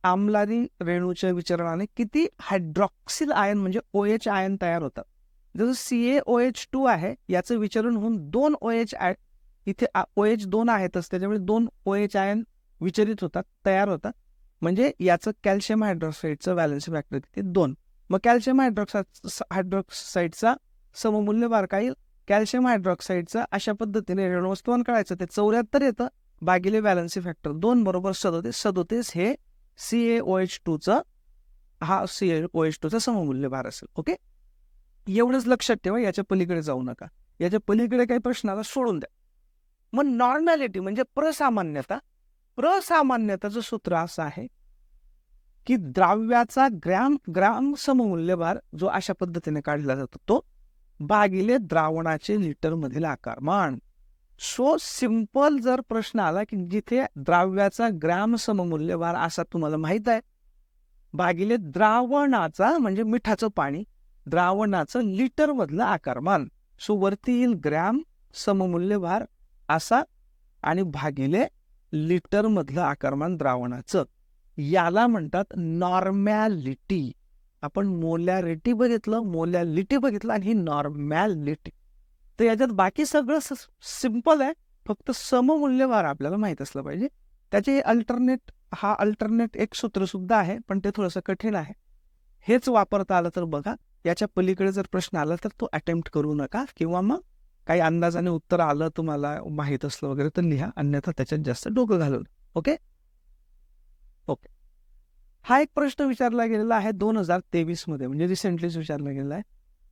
आम्लारी रेणूच्या विचरणाने किती हायड्रॉक्सिल आयन म्हणजे OH आयन तयार होतात. जसं CaOH2 आहे, याचं विचरण होऊन 2 OH इथे OH 2 आहेतच, त्याच्यामुळे 2 OH आयन विचरित होतात, तयार होतात. म्हणजे याचं कॅल्शियम हायड्रॉक्साईडचं व्हॅलन्सी फॅक्टर किती? 2. मग कॅल्शियम हायड्रॉक्साईडचा सममूल्य भार काय येईल? कॅल्शियम हायड्रॉक्साईडचा अशा पद्धतीने रेणू वस्तुमान काढायचं, ते 74 येतं भागिले व्हॅलन्सी फॅक्टर 2 बरोबर 37. 37 हे CaOH2चा सममूल्य भार असेल. ओके, एवढंच लक्षात ठेवा. याच्या पलीकडे जाऊ नका. याच्या पलीकडे काही प्रश्नाला सोडून द्या. मग नॉर्मॅलिटी म्हणजे प्रसामान्यता. प्रसामान्यताचं सूत्र असं आहे की द्राव्याचा ग्राम सममूल्य भार जो अशा पद्धतीने काढला जातो तो भागिले द्रावणाचे लिटर मधील आकारमान. सो सिंपल जर प्रश्न आला की जिथे द्राव्याचा ग्राम सममूल्य भार असा तुम्हाला माहित आहे, भागिले द्रावणाचा म्हणजे मिठाचं पाणी, द्रावणाचं लिटर मधलं आकारमान. सो वरती येईल ग्रॅम सममूल्य भार असा आणि भागिले लिटर मधलं आकारमान द्रावणाचं. याला म्हणतात नॉर्मॅलिटी. आपण मोलॅरिटी बघितलं, मोलॅलिटी बघितलं आणि ही नॉर्मॅलिटी. तर याच्यात बाकी सगळं सिंपल आहे, फक्त सममूल्यभार आपल्याला माहित असलं पाहिजे. त्याचे अल्टरनेट एक सूत्र सुद्धा आहे, पण ते थोडंसं कठीण आहे. हेच वापरता आलं तर बघा. याच्या पलीकडे जर प्रश्न आला तर तो अटेम्प्ट करू नका, किंवा मग काही अंदाजाने उत्तर आलं तुम्हाला माहित असलं वगैरे तर लिहा, अन्यथा त्याच्यात जास्त डोकं घालून. ओके. हा एक प्रश्न विचारला गेलेला आहे 2023 मध्ये, म्हणजे रिसेंटलीच विचारला गेलेला आहे.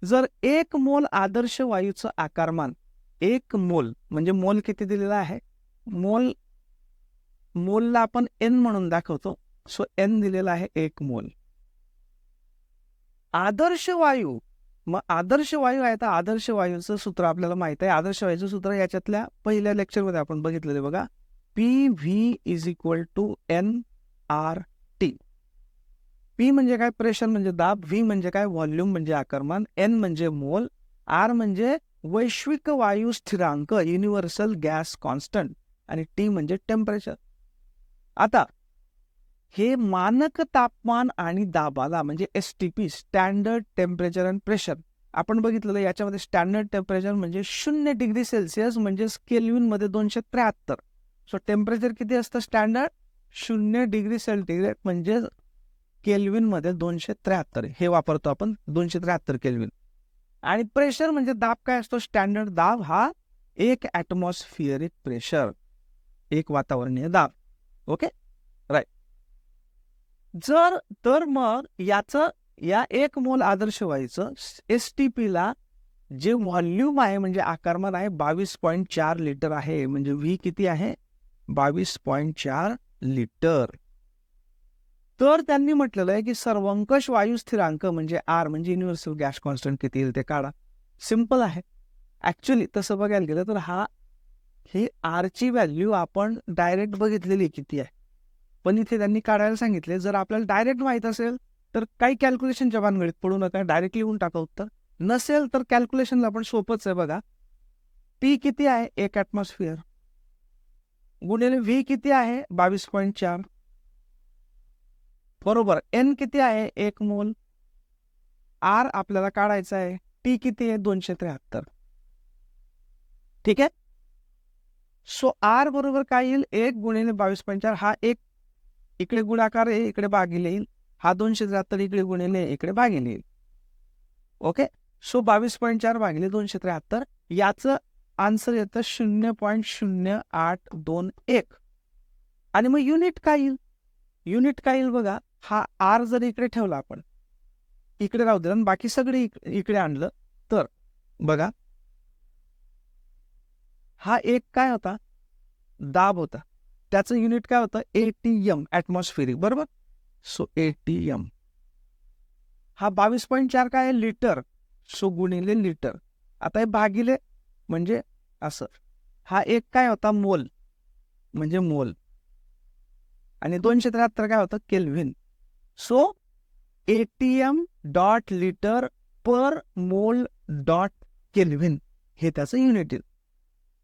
जर 1 मोल आदर्श वायूचं आकारमान, 1 मोल म्हणजे मोल किती दिलेला आहे, मोलला आपण एन म्हणून दाखवतो. सो एन दिलेला आहे 1 मोल. आदर्श वायू, मग आदर्श वायू आहे तर आदर्श वायूचं सूत्र आपल्याला माहित आहे. आदर्श वायूचं सूत्र याच्यातल्या पहिल्या लेक्चरमध्ये आपण बघितलेले बघा. PV = NRT. P म्हणजे काय, प्रेशर म्हणजे दाब, V म्हणजे काय, व्हॉल्यूम म्हणजे आकारमान, N म्हणजे मोल, R म्हणजे वैश्विक वायू स्थिरांक, युनिव्हर्सल गॅस कॉन्स्टंट, आणि T म्हणजे टेम्परेचर. आता हे मानक तापमान आणि दाबाला म्हणजे STP, standard temperature and pressure, आपण बघितलेलं. याच्यामध्ये स्टँडर्ड टेम्परेचर म्हणजे 0 डिग्री सेल्सिअस म्हणजे केल्व्हिन मध्ये 273. सो टेम्परेचर किती असतं स्टँडर्ड, 0 डिग्री सेंटीग्रेड म्हणजे केल्व्हिन मध्ये 273, हे वापरतो आपण, 273 केल्व्हिन. आणि प्रेशर म्हणजे दाब काय असतो, स्टँडर्ड दाब हा 1 ॲटमॉस्फिअरिक प्रेशर, 1 वातावरणीय दाब. Okay, right. तर मग या 1 मोल आदर्श वायूचं STP ला जे व्हॉल्यूम आहे म्हणजे आकारमान आहे 22.4 लिटर आहे. म्हणजे व्ही किती आहे, 22.4 लिटर. तर त्यांनी म्हटलेलं आहे की सर्वंकष वायू स्थिरांक म्हणजे R म्हणजे युनिव्हर्सल गॅस कॉन्स्टंट किती येईल ते काढा. सिंपल आहे. ऍक्च्युली तसं बघायला गेलं तर हे R ची व्हॅल्यू आपण डायरेक्ट बघितलेली किती आहे, पण इथे त्यांनी काढायला सांगितले. जर आपल्याला डायरेक्ट माहित असेल तर काही कॅल्क्युलेशनच्या भानगडीत पडू नका, डायरेक्ट लिहून टाका उत्तर. नसेल तर कॅल्क्युलेशनला पण सोपंच आहे बघा. P किती आहे, 1 ॲटमॉस्फिअर, गुणिले V किती आहे 22.4, बरोबर. N किती आहे 1 मोल, R आपल्याला काढायचा आहे, T किती आहे 273. ठीक आहे. सो R बरोबर काय येईल, 1 गुणिले 22.4, हा 1 इकडे गुणाकार आहे, इकडे भागिले येईल, हा 273 इकडे गुणिले इकडे भागिले येईल. ओके. सो 22.4 भागिले 273, याचं आन्सर येतं 0.0821. आणि मग युनिट काय येईल बघा. हा R जर इकडे ठेवला आपण, इकडे राहू दिला, बाकी सगळे इकडे आणलं तर बघा, हा एक काय होता, दाब होता, त्याचं युनिट काय होतं, ATM, ॲटमॉस्फिअरिक, बरोबर. So ATM. हा 22.4 काय आहे, लिटर, सो गुणिले लिटर. आता हे भागिले म्हणजे असं. हा एक काय होता, मोल म्हणजे मोल, आणि 273 काय होतं, kelvin. So ATM dot litre per मोल डॉट केल्व्हिन हे त्याचं युनिट येईल.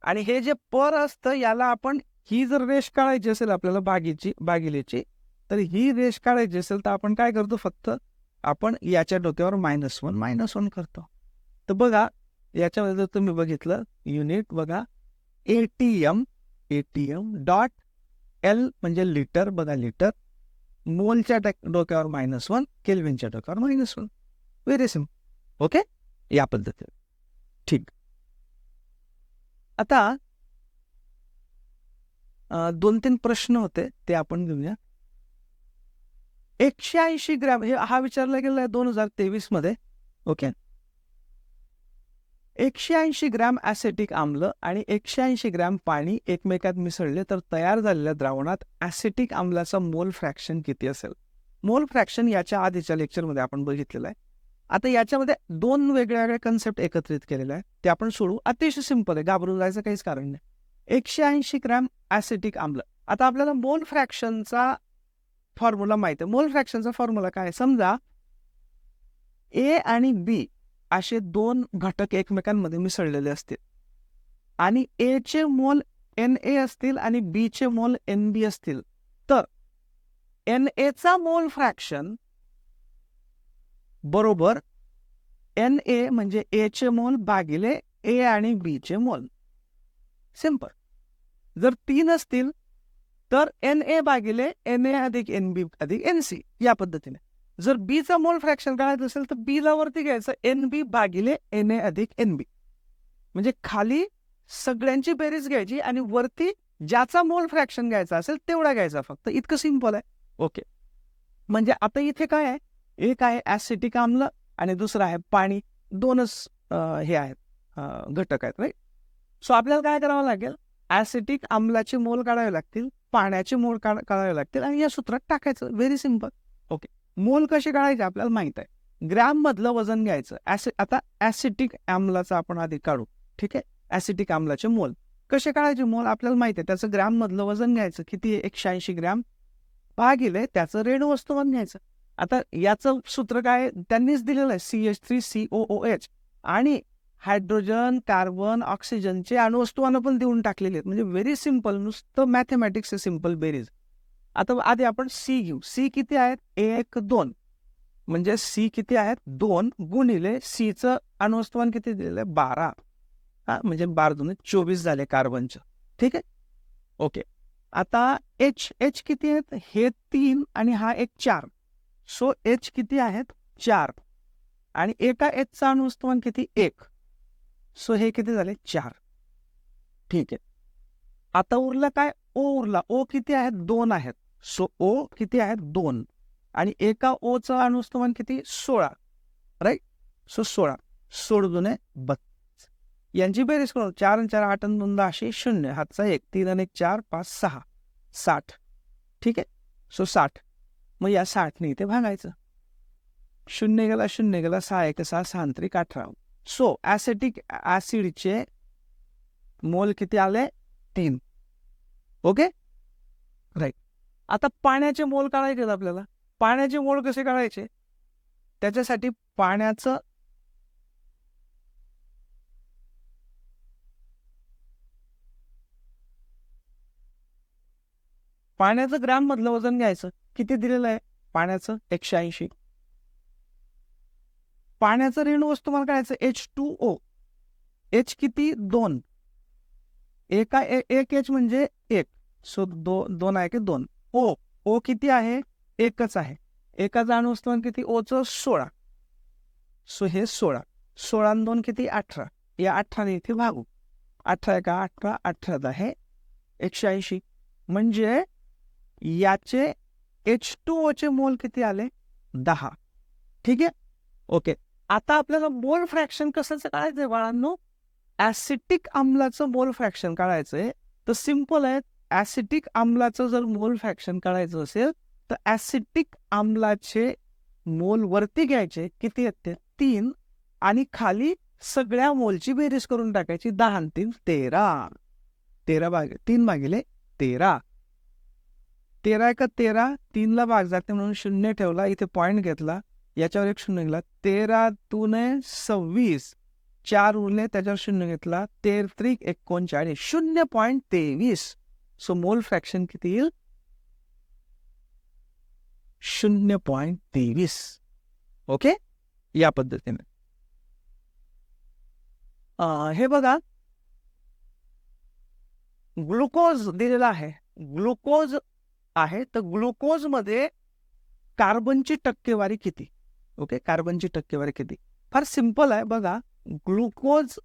आणि हे जे पर असतं याला आपण, ही जर रेष काढायची असेल आपल्याला भागिलेची, तर ही रेष काढायची असेल तर आपण काय करतो, फक्त आपण याच्या डोक्यावर -1 करतो. तर बघा याच्यामध्ये जर तुम्ही बघितलं युनिट बघा, ATM डॉट L म्हणजे लिटर, बघा लिटर, मोलच्या डोक्यावर -1, केल्व्हिनच्या डोक्यावर -1. Very simple. ओके, या पद्धतीने. ठीक. आता 2-3 प्रश्न होते ते आपण घेऊया. 180 ग्रॅम, हा विचारला गेला आहे 2023 मध्ये. ओके. 180 ग्रॅम ॲसिटिक आम्ल आणि 180 ग्रॅम पाणी एकमेकात मिसळले तर तयार झालेल्या द्रावणात ॲसिटिक आम्लाचा मोल फ्रॅक्शन किती असेल. मोल फ्रॅक्शन याच्या आधीच्या लेक्चरमध्ये आपण बघितलेलं आहे. आता याच्यामध्ये 2 वेगळ्या कन्सेप्ट एकत्रित केलेल्या आहेत, ते आपण सोडू. अतिशय सिंपल आहे, घाबरून जायचं काहीच कारण नाही. 180 ग्रॅम ॲसिटिक आम्ल. आता आपल्याला मोल फ्रॅक्शनचा फॉर्म्युला माहिती आहे. मोल फ्रॅक्शनचा फॉर्म्युला काय, समजा A आणि B असे दोन घटक एकमेकांमध्ये मिसळलेले असतील आणि ए चे मोल Na असतील आणि बी चे मोल Nb असतील, तर Na चा मोल फ्रॅक्शन बरोबर Na म्हणजे ए चे मोल भागिले ए आणि बी चे मोल. सिंपल. जर 3 असतील तर Na भागिले Na अधिक Nb अधिक Nc, या पद्धतीने. जर बी चा मोल फ्रॅक्शन काढायचं असेल तर बी ला वरती घ्यायचं Nb भागिले Na अधिक Nb, म्हणजे खाली सगळ्यांची बेरीज घ्यायची आणि वरती ज्याचा मोल फ्रॅक्शन घ्यायचा असेल तेवढा घ्यायचा, फक्त इतकं सिंपल आहे. ओके, म्हणजे आता इथे काय आहे, एक आहे ऍसिटिक आम्ल आणि दुसरं आहे पाणी. दोनच हे आहेत घटक आहेत, राईट. सो आपल्याला काय करावं लागेल, ऍसिटिक आम्लाचे मोल काढावे लागतील, पाण्याचे मोल काढावे लागतील आणि या सूत्रात टाकायचं. Very simple. ओके, मोल कसे काढायचे आपल्याला माहित आहे. ग्रॅम मधलं वजन घ्यायचं. आता ऍसिटिक आम्लाचं आपण आधी काढू. ठीक आहे, ऍसिटिक आम्लाचे मोल कसे काढायचे, मोल आपल्याला माहिती आहे. त्याचं ग्रॅम मधलं वजन घ्यायचं, किती आहे, 180 ग्रॅम, भागिले त्याचं रेणू वस्तुमान घ्यायचं. आता याचं सूत्र काय त्यांनीच दिलेलं आहे, CH3COOH, आणि हायड्रोजन, कार्बन, ऑक्सिजनचे अणुवस्तुमानं पण देऊन टाकलेले आहेत. म्हणजे व्हेरी सिंपल, नुसतं मॅथमॅटिक्स सिंपल बेरीज. आता आधी आपण सी घेऊ. सी किती आहेत, 1 2, म्हणजे सी किती आहेत 2 गुणिले सीचं अणुवस्तुमान किती दिलेलं आहे 12, म्हणजे 12 2 24 झाले कार्बनचं. ठीक आहे, ओके. आता एच किती आहेत, हे 3 आणि हा एक 4. सो एच किती आहेत 4 आणि एका एचचा अणुवस्तुमान किती 1. सो हे किती झाले 4. ठीक आहे, आता उरला काय, ओ उरला. ओ किती आहेत 2 आहेत. सो ओ किती आहेत 2 आणि एका ओचं अणुवस्तुमान किती 16, राईट. सो 16 16 32. यांची बेरीज करू. 4 आणि 4 8 आणि 2 10 0, हातचा 1, 3 आणि 1 4 5 6 60. ठीक आहे, सो 60. मग या 60 ने इथे भागायचं. 0 गेला 0 गेला, 6 1 6 6 3 18. सो ऍसिटिक ऍसिडचे मोल किती आले 3. Okay, right. आता पाण्याचे मोल काढायचे आहेत आपल्याला. पाण्याचे मोल कसे काढायचे, त्याच्यासाठी पाण्याचं ग्रॅम मधलं वजन घ्यायचं. किती दिलेलं आहे पाण्याचं 180. पाण्याचं रेणू वस्तुमान काढायचं H2O. H किती 2, एक H म्हणजे 1, सो 2 आहे की 2. O किती आहे, एकच आहे. एकाचं अणुवस्तुमान किती ओचं 16. सो हे 16 आणि 2 किती 18. या 18 ने इथे भागू. 18 का 18, 18 आहे 180. म्हणजे याचे H2O चे मोल किती आले 10. ठीक आहे, ओके. आता आपल्याला मोल फ्रॅक्शन कशाचं काढायचंय बाळांनो, ऍसिटिक आम्लाचं मोल फ्रॅक्शन काढायचंय. तर सिंपल आहे, ऍसिटिक आम्लाचं जर मोल फ्रॅक्शन काढायचं असेल तर ऍसिटिक आम्लाचे मोल वरती घ्यायचे, किती आहेत ते 3, आणि खाली सगळ्या मोलची बेरीज करून टाकायची. 10 आणि 3 13. 3 भागिले 13. 13 का 13, 3 ला भाग जाते म्हणून 0 ठेवला, इथे पॉईंट घेतला, याच्यावर एक 0 गेला. 13 2 26, 4 उरले त्याच्यावर 0 घेतला, 13 39, 0.23. सो मोल फ्रॅक्शन किती येईल 0.23. ओके, या पद्धतीने. हे बघा, ग्लुकोज दिलेला आहे. ग्लुकोज आहे, तर ग्लुकोज मध्ये कार्बनची टक्केवारी किती. ओके, कार्बनची टक्केवारी किती, फार सिंपल आहे. बघा, ग्लुकोज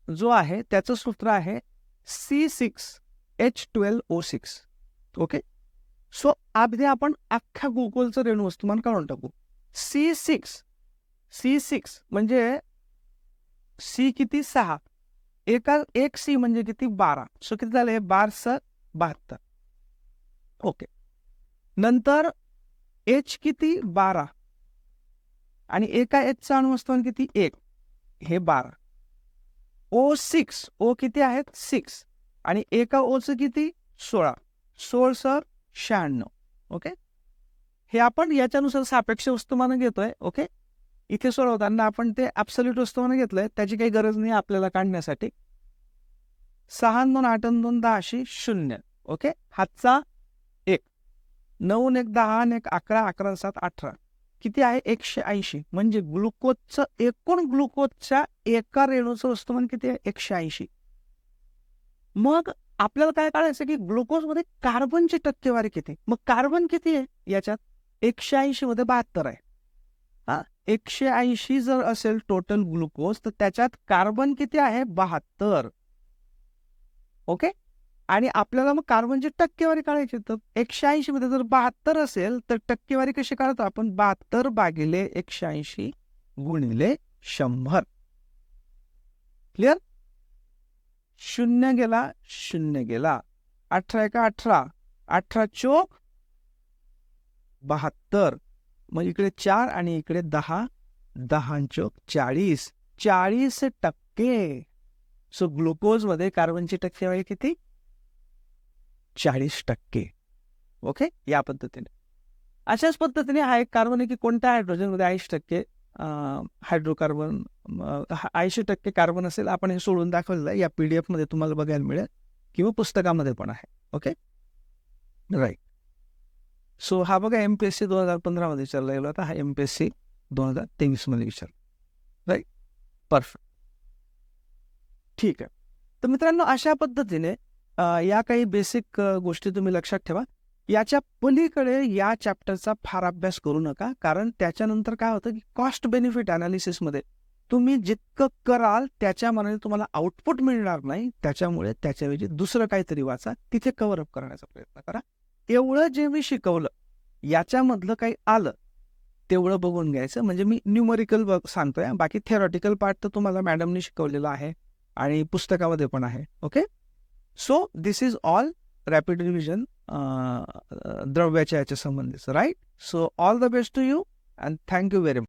जो आहे त्याचं सूत्र आहे C6H12O6. ओके, सो आधी आपण अख्ख्या ग्लुकोजचं रेणू वस्तुमान काढून टाकू. C6 म्हणजे C किती 6, एक C म्हणजे किती 12. सो किती झाले 12 72. ओके, नंतर H किती 12 आणि एका Hचा अणुवस्तुमान किती 1, हे 12. O6, O किती आहेत 6 आणि एका ओचं किती 16, 16 96. ओके, हे आपण याच्यानुसार सापेक्ष वस्तुमान घेतोय. ओके, इथे सोडवताना आपण ते ॲब्सोल्यूट वस्तुमान घेतलंय, त्याची काही गरज नाही आपल्याला काढण्यासाठी. 6 2 8 2 10 0. ओके, हातचा 1, 9 1 10 1 11 11 7 18 किती आहे 180. म्हणजे ग्लुकोजचं एकूण ग्लुकोजच्या एका रेणूचं वस्तुमान किती आहे 180. मग आपल्याला काय काढायचं की ग्लुकोजमध्ये कार्बनची टक्केवारी किती. मग कार्बन किती आहे याच्यात 180 मध्ये 72 आहे. हा, 180 जर असेल टोटल ग्लुकोज तर त्याच्यात कार्बन किती आहे 72. ओके, आणि आपल्याला मग कार्बनची टक्केवारी काढायची. तर 180 मध्ये जर 72 असेल तर टक्केवारी कशी काढतो आपण 72 भागिले 180 गुणिले 100. क्लिअर. 0 गेला 0 गेला. 18 1 18 18 चोक 72. मग इकडे 4 आणि इकडे 10 10 चोक 40 40%. सो ग्लुकोज मध्ये कार्बनची टक्केवारी किती 40%. ओके, या पद्धतीने. अशाच पद्धतीने हा एक कार्बन आहे की कोणत्या हायड्रोजनमध्ये 80% हायड्रोकार्बन 80% कार्बन असेल. आपण हे सोडून दाखवलेलं आहे, या PDF मध्ये तुम्हाला बघायला मिळेल किंवा पुस्तकामध्ये पण आहे. Okay, right. सो हा बघा MPSC 2015 मध्ये विचारला गेला होता, हा MPSC 2023 मध्ये विचारला. Right, perfect. ठीक आहे. तर मित्रांनो, अशा पद्धतीने या काही बेसिक गोष्टी तुम्ही लक्षात ठेवा. याच्या पलीकडे या चॅप्टरचा फार अभ्यास करू नका, कारण त्याच्यानंतर काय होतं की कॉस्ट बेनिफिट अनालिसिसमध्ये तुम्ही जितकं कराल त्याच्या मनाने तुम्हाला आउटपुट मिळणार नाही. त्याच्यामुळे त्याच्याऐवजी दुसरं काहीतरी वाचा, तिथे कव्हर अप करण्याचा प्रयत्न करा. एवढं जे मी शिकवलं याच्यामधलं काही आलं तेवढं बघून घ्यायचं. म्हणजे मी न्यूमरिकल सांगतोय, बाकी थेरॉटिकल पार्ट तर तुम्हाला मॅडमनी शिकवलेलं आहे आणि पुस्तकामध्ये पण आहे. Okay, so this is all rapid revision द्रव्याच्या याच्या संबंधीचं. Right. So all the best to you and thank you very much.